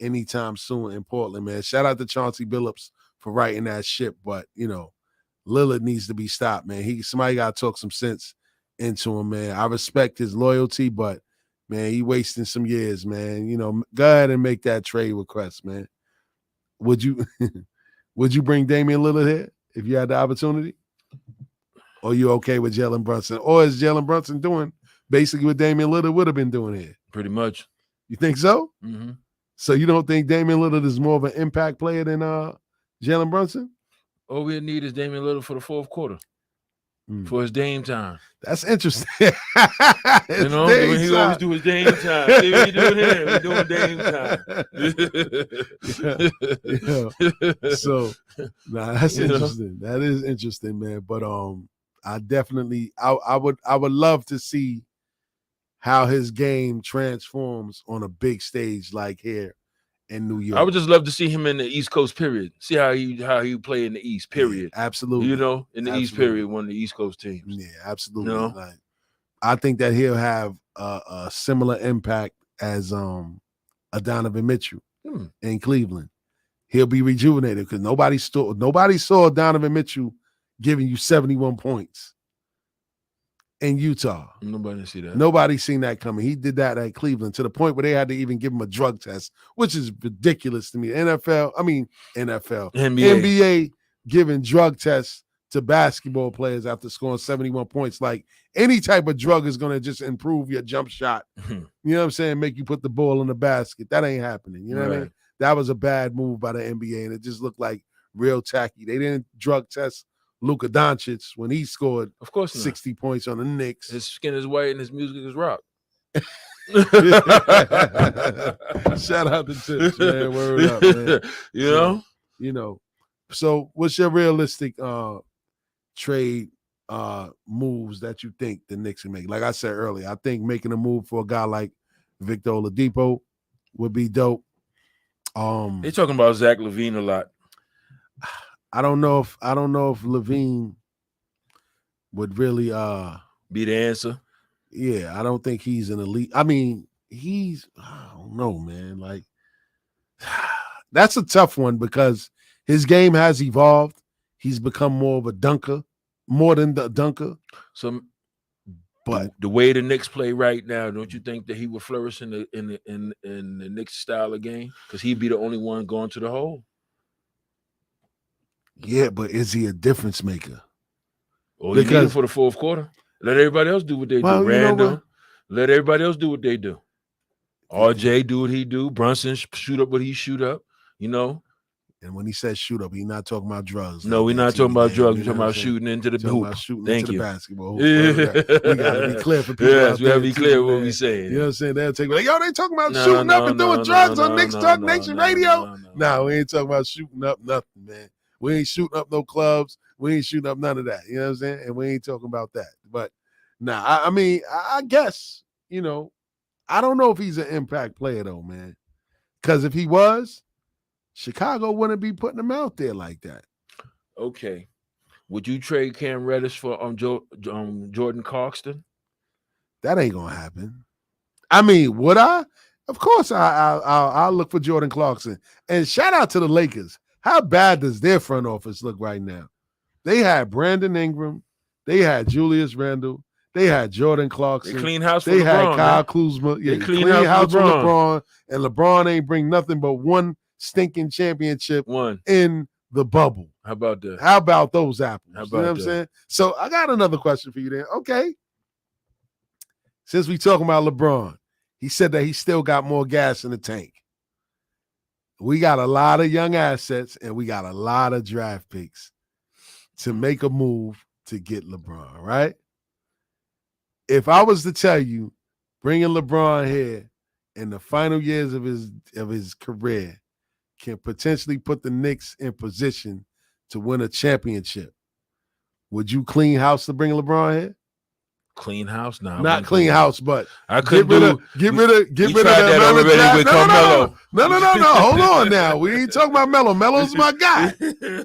anytime soon in Portland, man. Shout out to Chauncey Billups for writing that ship. But, you know, Lillard needs to be stopped, man. Somebody got to talk some sense into him, man. I respect his loyalty, but, man, he wasting some years, man. You know, go ahead and make that trade request, man. Would you bring Damian Lillard here if you had the opportunity? Or you okay with Jalen Brunson? Or is Jalen Brunson doing basically what Damian Lillard would have been doing here? Pretty much. You think so? Mm-hmm. So you don't think Damian Lillard is more of an impact player than Jalen Brunson? All we need is Damian Lillard for the 4th quarter. For his Dame time. That's interesting. You know, when he always do his Dame time. See what he doing here? We doing Dame time. Yeah. So, that's interesting. That is interesting, man. But I definitely, I would love to see how his game transforms on a big stage like here in New York. I would just love to see him in the East Coast, period. See how he play in the East, period. Yeah, absolutely. You know, in the East, period, one of the East Coast teams. Yeah, absolutely. You know? Like, I think that he'll have a similar impact as a Donovan Mitchell in Cleveland. He'll be rejuvenated because nobody saw Donovan Mitchell giving you 71 points in Utah. Nobody see that. Nobody seen that coming. He did that at Cleveland to the point where they had to even give him a drug test, which is ridiculous to me. NBA giving drug tests to basketball players after scoring 71 points. Like, any type of drug is going to just improve your jump shot. You know what I'm saying? Make you put the ball in the basket. That ain't happening. You know what I mean? That was a bad move by the NBA, and it just looked like real tacky. They didn't drug test Luka Doncic when he scored, of course, 60 points on the Knicks. His skin is white and his music is rock. Shout out to Tips, man. Word up, man. You know. So what's your realistic trade moves that you think the Knicks can make? Like I said earlier, I think making a move for a guy like Victor Oladipo would be dope. They're talking about Zach LaVine a lot. I don't know if LaVine would really be the answer. Yeah, I don't think he's an elite. I mean, I don't know, man. Like, that's a tough one because his game has evolved. He's become more of a dunker, more than the dunker. So, but the way the Knicks play right now, don't you think that he would flourish in the Knicks style of game? Because he'd be the only one going to the hole. Yeah, but is he a difference maker? Or you need him for the 4th quarter. Let everybody else do what they do. Randall, let everybody else do what they do. RJ do what he do. Brunson shoot up what he shoot up. You know. And when he says shoot up, he's not talking about drugs. No, like we're that not talking TV about game, drugs. you We're know talking what I'm about saying? shooting into the Talking hoop. about shooting Thank into you. the basketball hoop. We got to be clear for people Yes, out we there. gotta be too, clear what man. we saying. You know what I'm saying? They'll take me like, yo, they talking about No, shooting no, up and no, doing no, drugs no, on Knicks no, Talk no, Nation no, Radio. no, Nah, we ain't talking about shooting up nothing, man. We ain't shooting up no clubs. We ain't shooting up none of that. You know what I'm saying? And we ain't talking about that. But nah, I mean, I guess, you know, I don't know if he's an impact player though, man. Because if he was, Chicago wouldn't be putting him out there like that. Okay. Would you trade Cam Reddish for Jordan Clarkson? That ain't gonna happen. I mean, would I? Of course, I'll look for Jordan Clarkson. And shout out to the Lakers. How bad does their front office look right now? They had Brandon Ingram, they had Julius Randle, they had Jordan Clarkson, They clean house for they LeBron, had Kyle man. Kuzma. Yeah, They clean house for for LeBron, and LeBron ain't bring nothing but one stinking championship in the bubble. How about that? How about those apples? How about you know what I'm saying? So I got another question for you then. Okay. Since we talking about LeBron, he said that he still got more gas in the tank. We got a lot of young assets and we got a lot of draft picks to make a move to get LeBron, right? If I was to tell you, bringing LeBron here in the final years of his career can potentially put the Knicks in position to win a championship, would you clean house to bring LeBron here? Clean house now. Not clean house, but I couldn't get rid of that already with Carmelo. No. Hold on now. We ain't talking about Melo. Melo's my guy.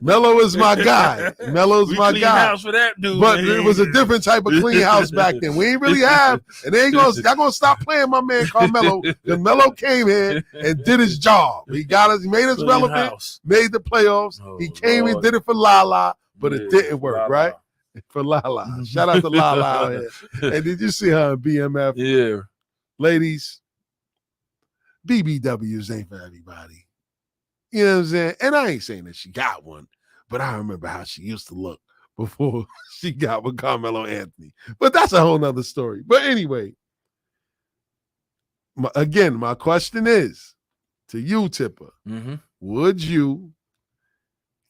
Melo is my guy. Melo's my clean guy. House for that dude, but man. it was a different type of clean house back then. We ain't really have, and they ain't gonna stop playing my man Carmelo because Melo came here and did his job. He got us. He made us Clean relevant. house. Made the playoffs. Oh, he came Lord. and did it for Lala, but it didn't work, Lala. right? For Lala. Shout out to Lala out here. And did you see her in BMF? Yeah. Ladies, BBWs ain't for everybody. You know what I'm saying? And I ain't saying that she got one, but I remember how she used to look before she got with Carmelo Anthony. But that's a whole nother story. But anyway, my question is to you, Tipper. Mm-hmm. Would you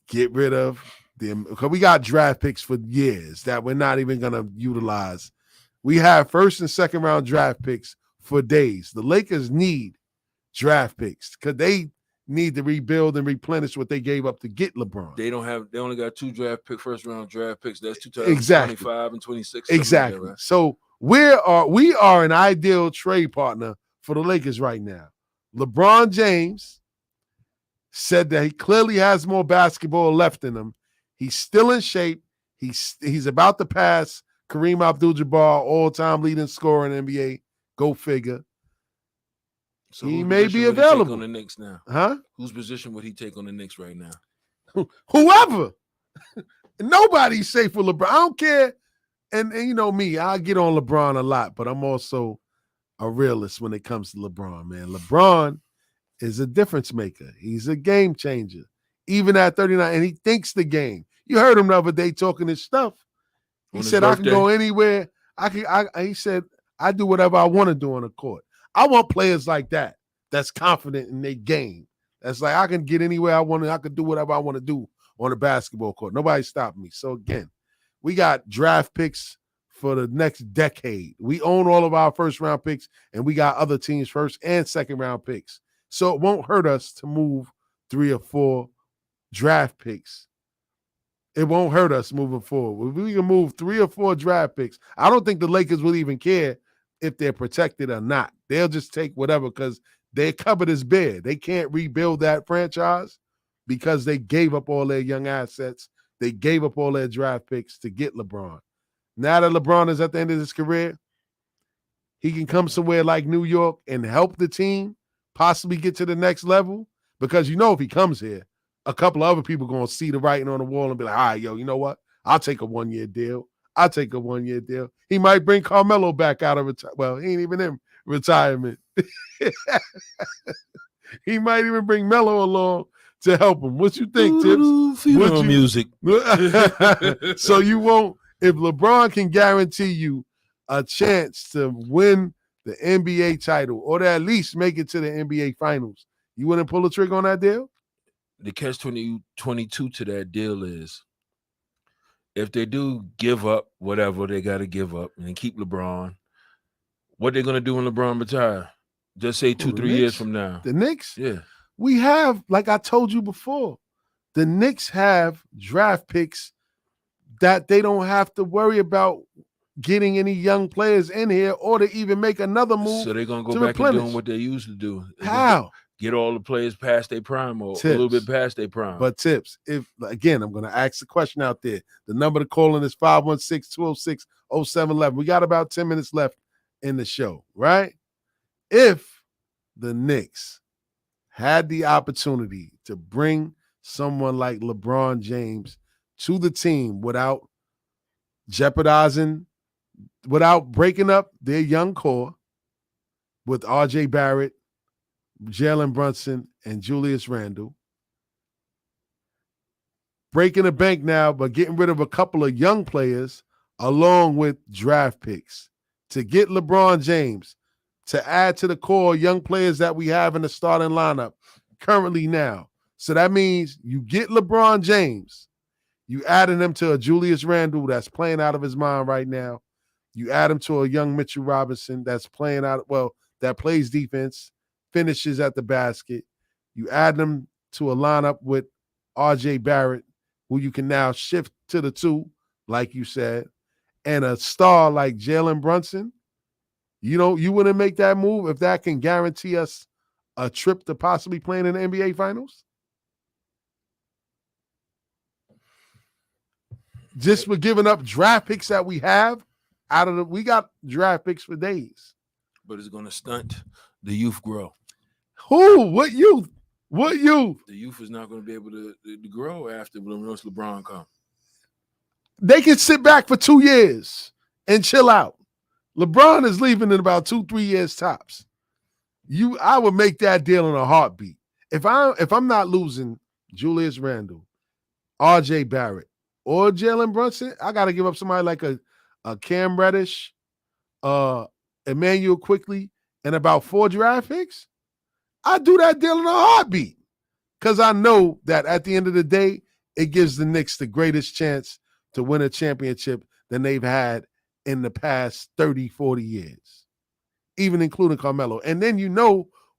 get rid of them? Because we got draft picks for years that we're not even going to utilize. We have first and second round draft picks for days. The Lakers need draft picks because they need to rebuild and replenish what they gave up to get LeBron. They only got two first round draft picks. That's 2025 and 26. Exactly. Like that, right? So we are an ideal trade partner for the Lakers right now. LeBron James said that he clearly has more basketball left in him. He's still in shape. He's about to pass Kareem Abdul-Jabbar, all-time leading scorer in the NBA. Go figure. So he may be available on the Knicks now. Huh? Whose position would he take on the Knicks right now? Whoever. Nobody's safe with LeBron. I don't care. And you know me, I get on LeBron a lot, but I'm also a realist when it comes to LeBron, man. LeBron is a difference maker. He's a game changer. Even at 39, and he thinks the game. You heard him the other day talking his stuff. He said, I can go anywhere. He said, I do whatever I want to do on the court. I want players like that, that's confident in their game. That's like, I can get anywhere I want to. I can do whatever I want to do on the basketball court. Nobody stopped me. So again, we got draft picks for the next decade. We own all of our first round picks, and we got other teams' first and second round picks. So it won't hurt us to move 3 or 4 draft picks. It won't hurt us moving forward. If we can move 3 or 4 draft picks, I don't think the Lakers will even care if they're protected or not. They'll just take whatever because their cupboard is bare. They can't rebuild that franchise because they gave up all their young assets. They gave up all their draft picks to get LeBron. Now that LeBron is at the end of his career, he can come somewhere like New York and help the team possibly get to the next level because if he comes here, a couple of other people going to see the writing on the wall and be like, all right, yo, you know what? I'll take a 1-year deal. I'll take a 1-year deal. He might bring Carmelo back out of retirement. Well, he ain't even in retirement. He might even bring Melo along to help him. What you think, Tips? Music. So you won't, if LeBron can guarantee you a chance to win the NBA title or to at least make it to the NBA finals, you wouldn't pull the trigger on that deal? the catch-22 to that deal is if they do give up whatever they got to give up and keep LeBron, what they're gonna do when LeBron retire? Just say 2-3 years from now. The Knicks? Yeah. We have, like I told you before, the Knicks have draft picks that they don't have to worry about getting any young players in here or to even make another move. So they're gonna go to back replenish. and doing what they used to do. How? Get all the players past their prime or a little bit past their prime. But Tips, if again, I'm gonna ask the question out there. The number to call in is 516-206-0711. We got about 10 minutes left in the show, right? If the Knicks had the opportunity to bring someone like LeBron James to the team without breaking up their young core with R.J. Barrett, Jalen Brunson, and Julius Randle, breaking the bank now, but getting rid of a couple of young players along with draft picks to get LeBron James to add to the core young players that we have in the starting lineup currently now. So that means you get LeBron James, you adding him to a Julius Randle that's playing out of his mind right now. You add him to a young Mitchell Robinson that's playing that plays defense, finishes at the basket. You add them to a lineup with R.J. Barrett, who you can now shift to the 2, like you said, and a star like Jalen Brunson. You wouldn't make that move if that can guarantee us a trip to possibly playing in the NBA Finals? Just for giving up draft picks that we have we got draft picks for days. But it's gonna stunt the youth grow. Who? What youth? What youth? The youth is not going to be able to grow after once LeBron comes. They can sit back for 2 years and chill out. LeBron is leaving in about 2-3 years tops. I would make that deal in a heartbeat. If I'm not losing Julius Randle, R.J. Barrett, or Jalen Brunson, I got to give up somebody like a Cam Reddish, Emmanuel Quickly, and about 4 draft picks. I do that deal in a heartbeat because I know that at the end of the day, it gives the Knicks the greatest chance to win a championship than they've had in the past 30, 40 years, even including Carmelo. And then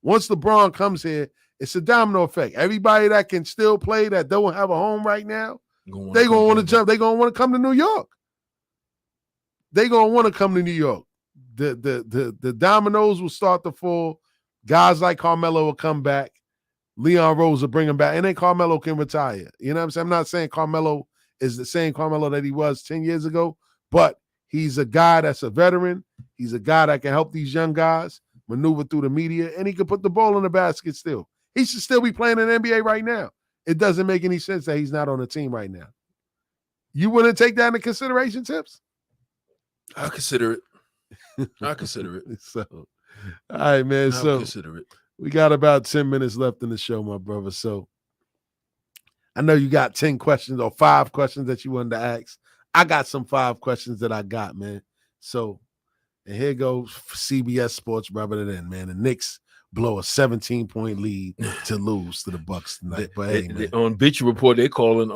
once LeBron comes here, it's a domino effect. Everybody that can still play that don't have a home right now, they're going to want to jump. They're going to want to come to New York. They're going to want to come to New York. The dominoes will start to fall. Guys like Carmelo will come back. Leon Rose will bring him back. And then Carmelo can retire. You know what I'm saying? I'm not saying Carmelo is the same Carmelo that he was 10 years ago, but he's a guy that's a veteran. He's a guy that can help these young guys maneuver through the media, and he can put the ball in the basket still. He should still be playing in the NBA right now. It doesn't make any sense that he's not on the team right now. You wouldn't take that into consideration, Tips? I consider it. I consider it. So, all right, man. I'll So consider it. We got about 10 minutes left in the show, my brother. So I know you got 10 questions or 5 questions that you wanted to ask. I got some 5 questions that I got, man. So, and here goes CBS Sports rubbing it in, man. The Knicks blow a 17-point lead to lose to the Bucks tonight. But hey, man. On Bitch Report, they calling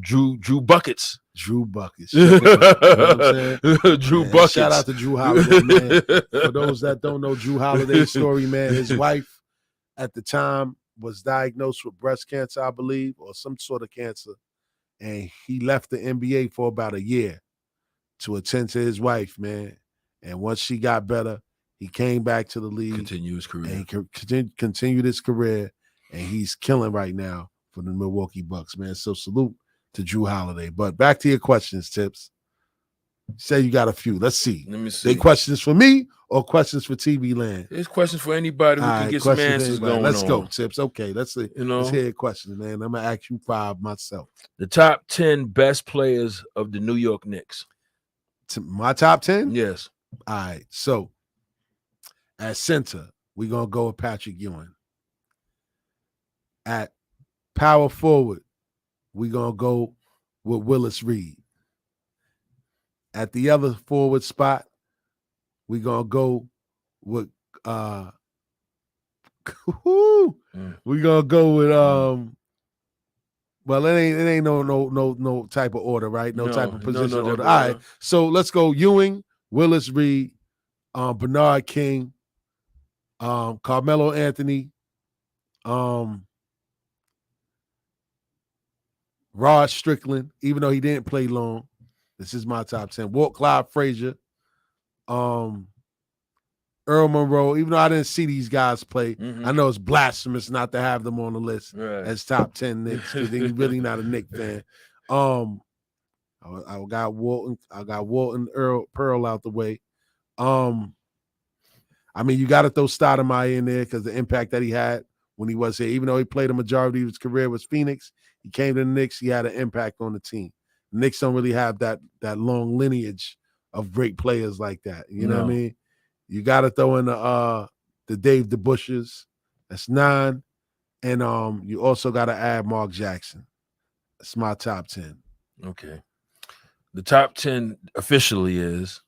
Drew Buckets. Drew Buckets. You know what I'm saying? Drew Man, Buckets. Shout out to Drew Holiday, man. For those that don't know Drew Holiday's story, man, his wife at the time was diagnosed with breast cancer, I believe, or some sort of cancer. And he left the NBA for about a year to attend to his wife, man. And once she got better, he came back to the league. Continue his career. And he continued his career. And he's killing right now for the Milwaukee Bucks, man. So salute to Drew Holiday. But back to your questions, Tips. Say you got a few. Let's see. Let me see. They questions for me or questions for TV Land? There's questions for anybody who can get some answers going. Let's go, Tips. Okay, let's see. Let's hear a question, man. I'm gonna ask you 5 myself. The top 10 best players of the New York Knicks. My top 10? Yes. All right. So at center, we're gonna go with Patrick Ewing. At power forward, we're gonna go with Willis Reed. At the other forward spot, we're gonna go with We're gonna go with well, it ain't no type of order, right? No type of position order. All right. So let's go Ewing, Willis Reed, Bernard King, Carmelo Anthony, Rod Strickland, even though he didn't play long. This is my top 10. Walt Clyde Frazier, Earl Monroe, even though I didn't see these guys play. I know it's blasphemous not to have them on the list as top 10 Knicks because you're really not a Knicks fan. I got Walton Pearl out the way. I mean, you got to throw Stoudemire in there because the impact that he had when he was here, even though he played a majority of his career with Phoenix, he came to the Knicks, he had an impact on the team. The Knicks don't really have that long lineage of great players like that. You know what I mean? You got to throw in the Dave DeBusches. That's 9. And you also got to add Mark Jackson. That's my top 10. Okay. The top 10 officially is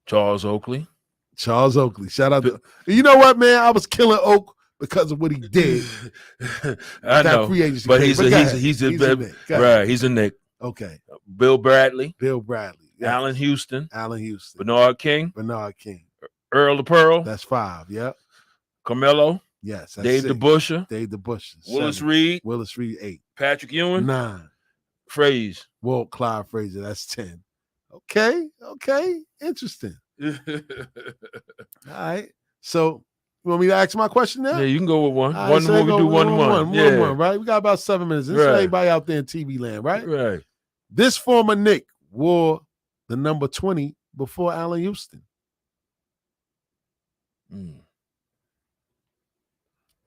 Charles Oakley. Charles Oakley. Shout out to you know what, man? I was killing Oak because of what he did. I know, but he's a Knick. Right. He's a Knick. Okay. Bill Bradley. Yes. Allen Houston. Bernard King. Earl the Pearl. That's 5. Yep. Carmelo. Yes. That's Dave 6. DeBuscher. Willis Reed. 8. Patrick Ewing. 9. Frazier. Walt Clyde Frazier. That's 10. Okay. Interesting. All right. So you want me to ask my question now? Yeah, you can go with one. Right, one so more. We do one. One, right? We got about 7 minutes. This is everybody out there in TV land, right? Right. This former Knick wore the number 20 before Allen Houston.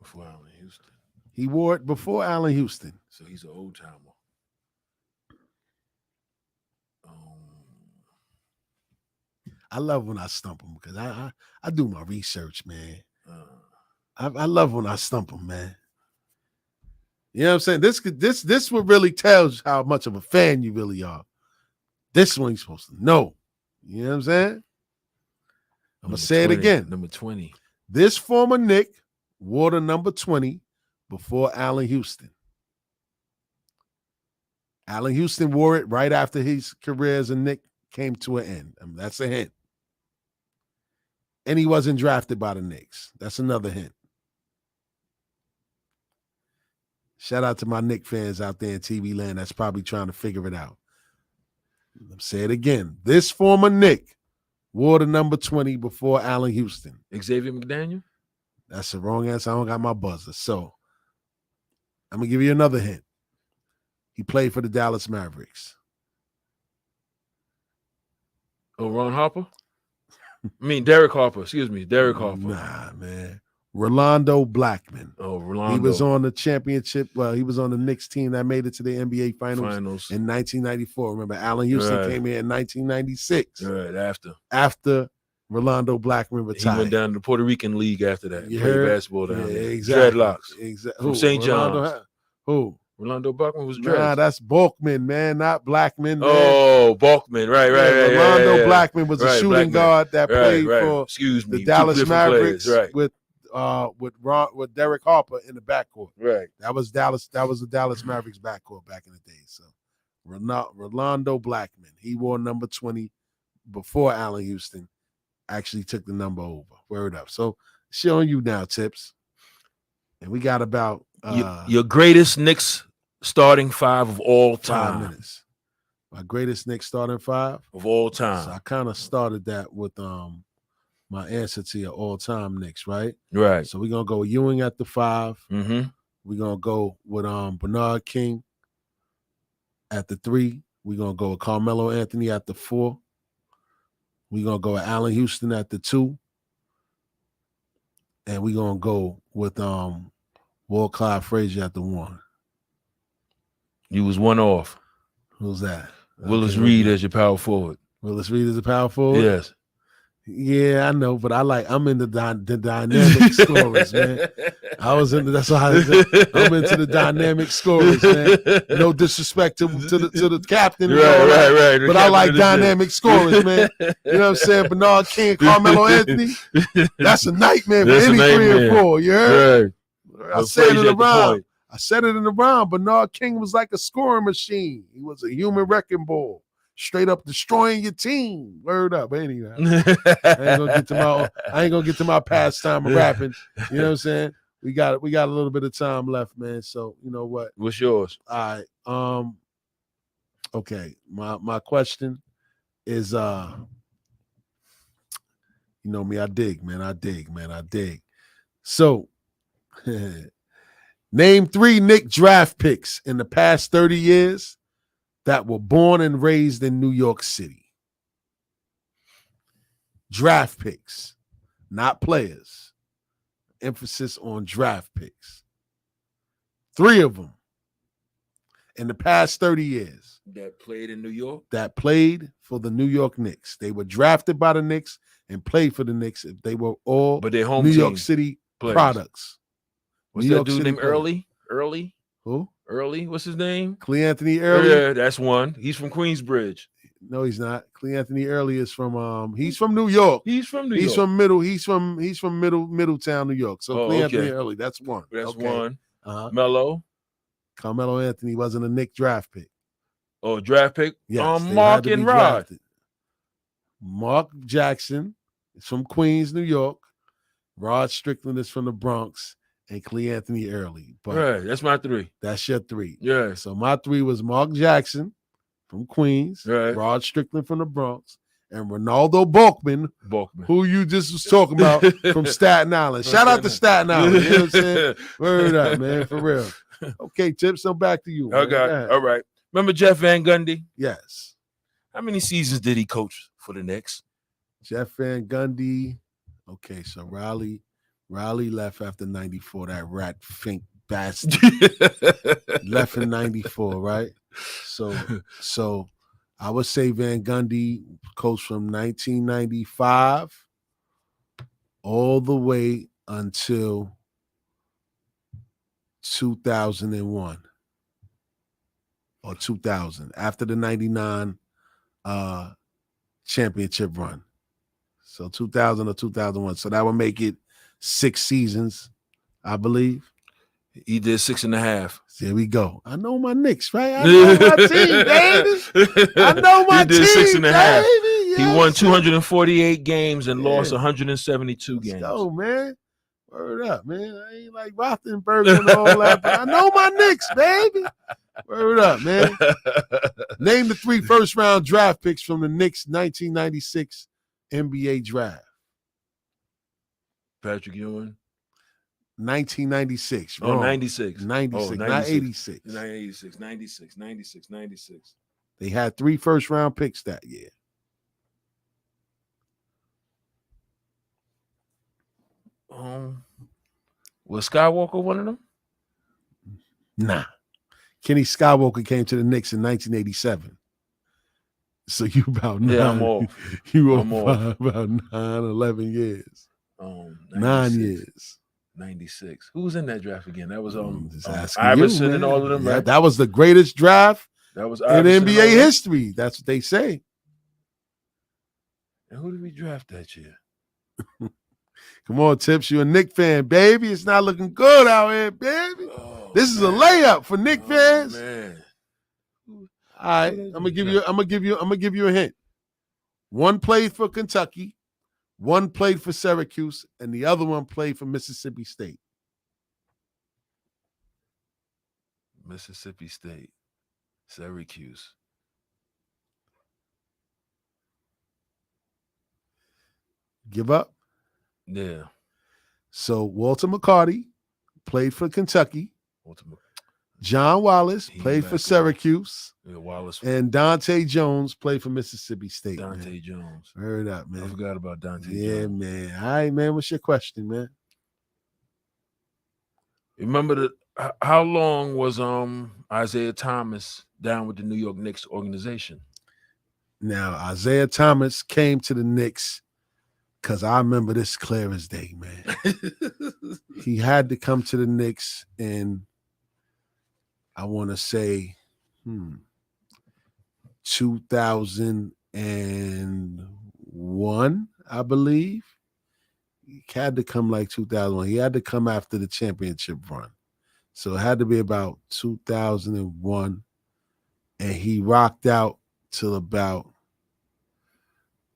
Before Allen Houston. He wore it before Allen Houston. So he's an old timer. I love when I stump him because I do my research, man. I love when I stump him, man. You know what I'm saying? This what really tells how much of a fan you really are. This one you're supposed to know. You know what I'm saying? I'm going to say it again. Number 20. This former Knick wore the number 20 before Allen Houston. Allen Houston wore it right after his career as a Knick came to an end. I mean, that's a hint. And he wasn't drafted by the Knicks. That's another hint. Shout out to my Knicks fans out there in TV land that's probably trying to figure it out. Let me say it again. This former Knick wore the number 20 before Allen Houston. Xavier McDaniel? That's the wrong answer. I don't got my buzzer. So I'm going to give you another hint. He played for the Dallas Mavericks. Oh, Ron Harper? Derek Harper. Excuse me. Derek Harper. Nah, man. Rolando Blackman. Oh, Rolando. He was on the championship. Well, he was on the Knicks team that made it to the NBA Finals in 1994. Remember, Allen Houston came here in 1996. Right, after Rolando Blackman retired. He went down to the Puerto Rican League after that. You played heard? basketball down there. Exactly. Dreadlocks. Exactly. From St. John's. Who? Rolando Blackman was dressed. Nah, that's Balkman, man, not Blackman. Man. Oh, Balkman, right. Rolando Blackman was a shooting guard that played for the Dallas Mavericks with Derek Harper in the backcourt. Right. That was the Dallas Mavericks backcourt back in the day. So Rolando Blackman, he wore number 20 before Allen Houston actually took the number over. Word up. So showing you now, Tips. And we got about your greatest Knicks starting 5 of all time. 5 minutes. My greatest Knicks starting 5 of all time. So I kind of started that with my answer to your all-time Knicks, right? Right. So we're gonna go Ewing at the 5. Mm-hmm. We're gonna go with Bernard King at the 3. We're gonna go with Carmelo Anthony at the 4. We're gonna go with Allen Houston at the 2. And we're gonna go with Walt Clyde Frazier at the 1. You was one off. Who's that? Willis Reed as your power forward. Willis Reed is a power forward? Yes. Yeah, I know, but I'm in the dynamic scorers, man. That's why I'm into the dynamic scorers, man. No disrespect to the captain and all that, right. but I like dynamic scorers, man. You know what I'm saying? Bernard King, Carmelo Anthony, that's a nightmare for any 3 and 4. You heard? Right. I said it around. I said it in the round. Bernard King was like a scoring machine. He was a human wrecking ball. Straight up destroying your team. Word up. Anyway, I ain't gonna get to my pastime of rapping. You know what I'm saying? We got a little bit of time left, man. So you know what? What's yours? All right. Okay. My question is you know me, I dig, man. I dig. So name 3 Knicks draft picks in the past 30 years that were born and raised in New York City. Draft picks, not players. Emphasis on draft picks. 3 of them in the past 30 years. That played in New York? That played for the New York Knicks. They were drafted by the Knicks and played for the Knicks. They were all but their home New team York City players. Products. What's that dude named Early? Who? Early? What's his name? Clee Anthony Early. Yeah, that's one. He's from Queensbridge. No, he's not. Clee Anthony Early is from he's from New York. He's from New York. He's from Middletown, New York. So Clee Anthony Early, that's one. That's one. Melo. Carmelo Anthony wasn't a Knicks draft pick. Oh, draft pick? Yes, Mark and Rod. Drafted. Mark Jackson is from Queens, New York. Rod Strickland is from the Bronx. And Clee Anthony Early. But right, that's my 3. That's your 3. Yeah. So my 3 was Mark Jackson from Queens, right. Rod Strickland from the Bronx, and Ronaldo Balkman, who you just was talking about from Staten Island. Shout out to Staten Island. You know what I'm saying? Word up, man, for real. Okay, Tip, so back to you. Okay, all right. Remember Jeff Van Gundy? Yes. How many seasons did he coach for the Knicks? Jeff Van Gundy. Okay, so Riley left after 94, that rat fink bastard. Left in 94, right? So I would say Van Gundy coached from 1995 all the way until 2001 or 2000, after the 99 championship run. So 2000 or 2001. So that would make it 6 seasons, I believe. He did 6.5. There we go. I know my Knicks, right? I know my team, baby. I know my team, 6.5. Baby. Yes. He won 248 games and lost 172 games. Let's go, man. Word up, man. I ain't like Rothenberg and all that, but I know my Knicks, baby. Word up, man. Name the 3 first-round draft picks from the Knicks 1996 NBA draft. Patrick Ewing. 1996. Oh, 96. 96, oh, 96. Not 86. 96. They had 3 first-round picks that year. Was Skywalker one of them? Nah. Kenny Skywalker came to the Knicks in 1987. So you about 9. Yeah, I'm off. You about 9, 11 years. 9 years. 96. Who was in that draft again? That was Iverson and all of them, right? That was the greatest draft that was in NBA history. That's what they say. And who did we draft that year? Come on, Tips. You a Knicks fan, baby. It's not looking good out here, baby. This is a layup for Knicks fans. Man. All right, I'm gonna give you a hint. One played for Kentucky, one played for Syracuse, and the other one played for Mississippi State. Mississippi State, Syracuse. Give up? Yeah. So Walter McCarty played for Kentucky. John Wallace played for Syracuse. Yeah, Wallace. And Dante Jones played for Mississippi State. Dante Jones. Heard up, man. I forgot about Dante Jones. Yeah, man. All right, man. What's your question, man? Remember how long was Isaiah Thomas down with the New York Knicks organization? Now, Isaiah Thomas came to the Knicks Because I remember this clear as day, man. He had to come to the Knicks in, I want to say, 2001, I believe. He had to come like 2001. He had to come after the championship run. So it had to be about 2001. And he rocked out till about,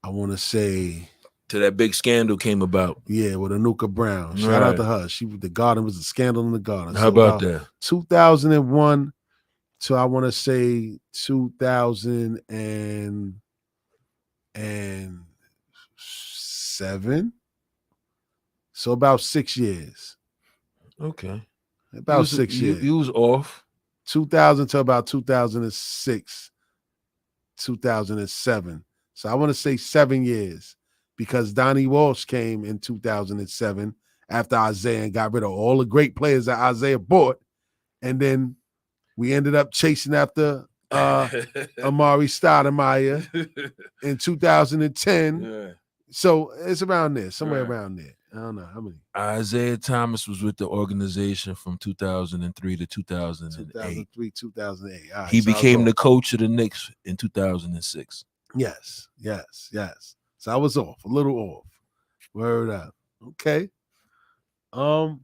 I want to say, till that big scandal came about. Yeah, with Anuka Brown. Shout out to her. The Garden was a scandal in the Garden. How about that? 2001 to I want to say 2007. So about 6 years. Okay. About 6 years. You was off. 2000 to about 2006, 2007. So I want to say 7 years, because Donnie Walsh came in 2007 after Isaiah and got rid of all the great players that Isaiah bought. And then we ended up chasing after Amari Stoudemire in 2010. Yeah. So it's around there, somewhere around there. I don't know how many. Isaiah Thomas was with the organization from 2003 to 2008. 2003, 2008. All right, he so became the coach of the Knicks in 2006. Yes. So I was a little off. Word up. Okay. What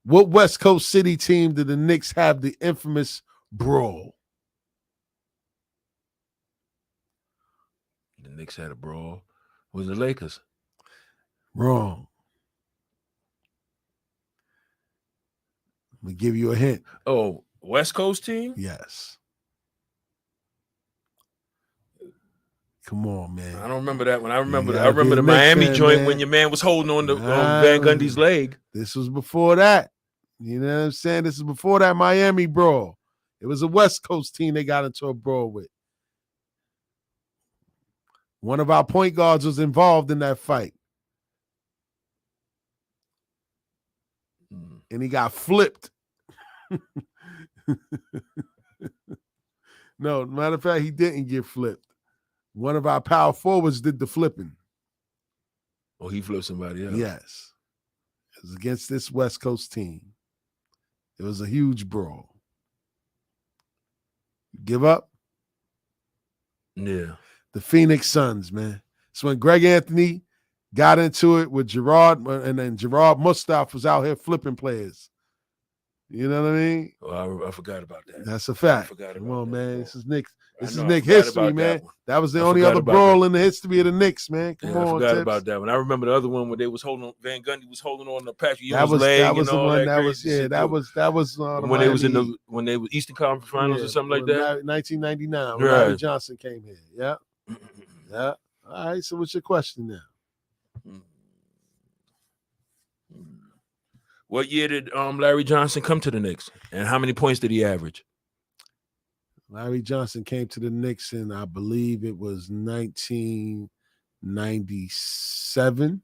West Coast city team did the Knicks have the infamous brawl? The Knicks had a brawl. Was the Lakers? Wrong. I'm gonna give you a hint. Oh, West Coast team? Yes. Come on, man. I don't remember that one. I remember the the Miami fan, joint man. when your man was holding on to Van Gundy's leg. This was before that. You know what I'm saying? This is before that Miami brawl. It was a West Coast team they got into a brawl with. One of our point guards was involved in that fight. And he got flipped. No, matter of fact, he didn't get flipped. One of our power forwards did the flipping. Oh, he flipped somebody else. Yes. It was against this West Coast team. It was a huge brawl. Give up? Yeah. The Phoenix Suns, man. So when Greg Anthony got into it with Gerard, and then Gerard Mustaf was out here flipping players. You know what I mean? Oh, I forgot about that. That's a fact. I forgot Come about on, that. man. This is Knicks. This is I Knicks forgot history, about man. that one. That was the I only forgot other about brawl that. in the history of the Knicks, man. Come Yeah, on, I forgot Tips. about that one. I remember the other one where they was holding on, Van Gundy was holding on to Patrick That Ewing's was leg that was and the all one that that was crazy shit, that too. was the when they was in Miami the when they was Eastern Conference Finals or something like when that. 1999 when Right. Larry Johnson came here. Yeah. Yeah. All right. So what's your question now? What year did Larry Johnson come to the Knicks, and how many points did he average? Larry Johnson came to the Knicks in, I believe it was 1997.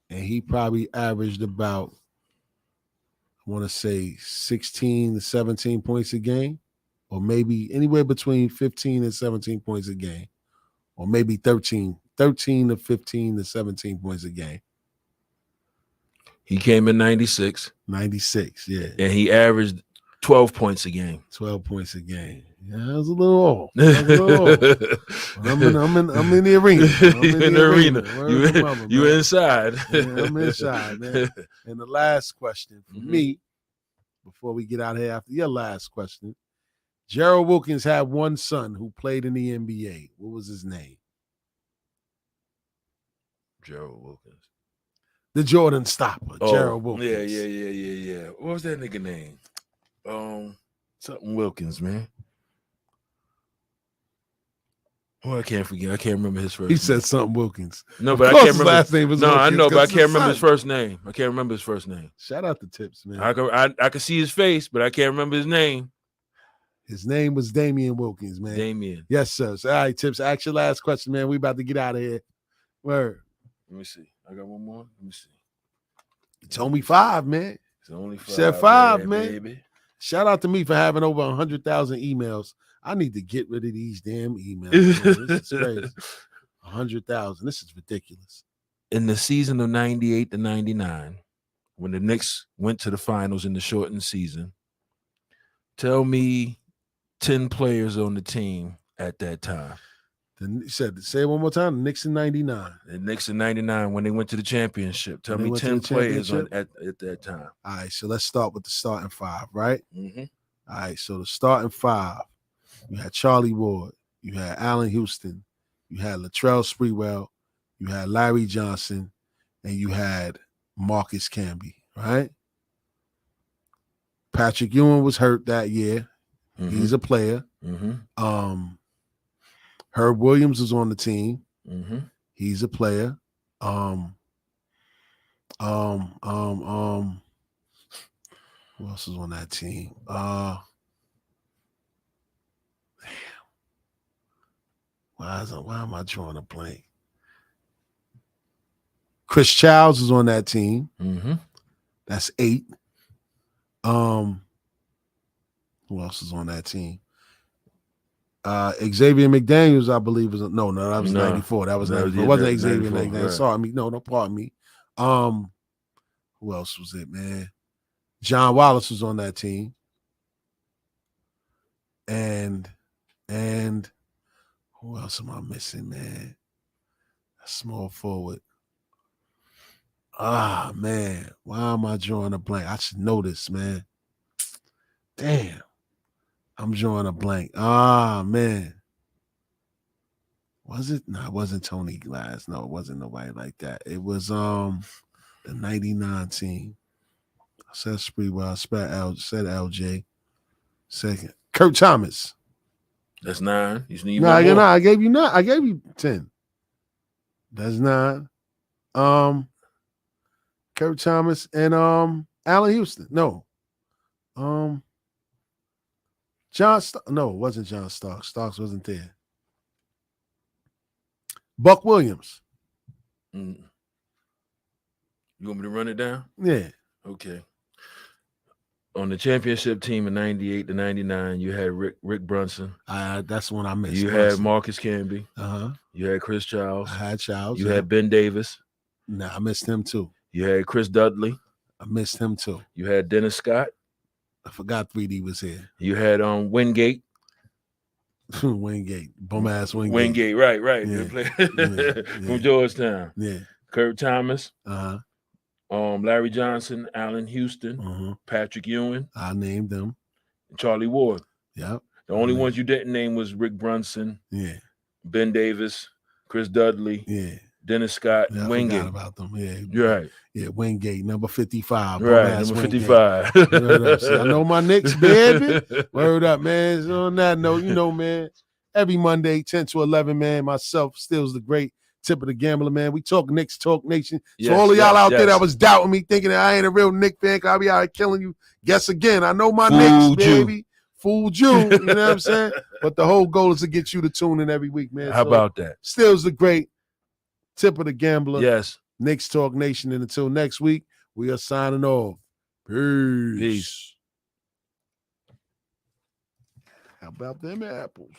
And he probably averaged about, I want to say 16 to 17 points a game, or maybe anywhere between 15 and 17 points a game, or maybe 13 to 15 to 17 points a game. He came in 96. 96, yeah. And he averaged 12 points a game. 12 points a game. Yeah, I was a little off. I'm in the arena. I'm in the arena. You inside. Yeah, I'm inside, man. And the last question for me, before we get out of here after your last question, Gerald Wilkins had one son who played in the NBA. What was his name? Gerald Wilkins. The Jordan stopper, Gerald Wilkins. Yeah. What was that nigga name? Something Wilkins, man. Oh, I can't forget. I can't remember his first name. He said something Wilkins. No, but I can't remember. Last name was no, Wilkins, I know, but I his can't remember son. his first name. I can't remember his first name. Shout out to Tips, man. I can see his face, but I can't remember his name. His name was Damian Wilkins, man. Damian. Yes, sir. So, all right, Tips, ask your last question, man. We about to get out of here. Word. Let me see. I got one more. Let me see. You told me 5, man. It's only 5. Said 5, man. Baby. Shout out to me for having over 100,000 emails. I need to get rid of these damn emails. Man. This is crazy. 100,000. This is ridiculous. In the season of 98 to 99, when the Knicks went to the finals in the shortened season, tell me 10 players on the team at that time. Say it one more time. The Knicks in 99. The Knicks in 99, when they went to the championship. Tell me 10 players at that time. All right, so let's start with the starting five, right? Mm-hmm. All right, so the starting five, you had Charlie Ward, you had Allen Houston, you had Latrell Sprewell, you had Larry Johnson, and you had Marcus Camby, right? Patrick Ewing was hurt that year. Mm-hmm. He's a player. Mm-hmm. Herb Williams was on the team. Mm-hmm. He's a player. Who else is on that team? Damn. Why am I drawing a blank? Chris Childs is on that team. Mm-hmm. That's 8. Who else is on that team? Xavier McDaniels, I believe, was that was 94. That was 94. It wasn't Xavier McDaniels. Right. Sorry, pardon me. Who else was it, man? John Wallace was on that team. And who else am I missing, man? A small forward. Man. Why am I drawing a blank? I should know this, man. Damn. I'm drawing a blank. Man. Was it? No, it wasn't Tony Glass. No, it wasn't nobody like that. It was the 99 team. I said Sprewell. I said LJ. Second. Kurt Thomas. That's 9. I gave you 9. I gave you 10. That's 9. Kurt Thomas and Allen Houston. No. No, it wasn't John Starks. Starks wasn't there. Buck Williams. You want me to run it down? Yeah. Okay. On the championship team in 98 to 99, you had Rick Brunson. That's one I missed. You had Marcus Camby. Uh-huh. You had Chris Childs. I had Childs. You had Ben Davis. Nah, I missed him too. You had Chris Dudley. I missed him too. You had Dennis Scott. I forgot 3D was here. You had Wingate. Wingate. Bum ass Wingate. Wingate, right. Yeah. From Georgetown. Yeah. Kurt Thomas. Uh-huh. Larry Johnson, Allen Houston, Patrick Ewing. I named them. And Charlie Ward. Yep. The only ones you didn't name was Rick Brunson. Yeah. Ben Davis, Chris Dudley. Yeah. Dennis Scott, and Wingate. I forgot about them. Yeah. You're right. Yeah, Wingate, number 55. Right, number 55. I know my Knicks, baby. Word up, man. So on that note, man, every Monday, 10 to 11, man, myself, Stills the Great, Tip of the Gambler, man. We talk Knicks, talk Nation. So all of y'all out there that was doubting me, thinking that I ain't a real Knicks fan, because I'll be out here killing you. Guess again, I know my Knicks, baby. Fooled you. You know what I'm saying? But the whole goal is to get you to tune in every week, man. How about that? Stills the Great, Tip of the Gambler. Yes. Knicks Talk Nation. And until next week, we are signing off. Peace. Peace. How about them apples?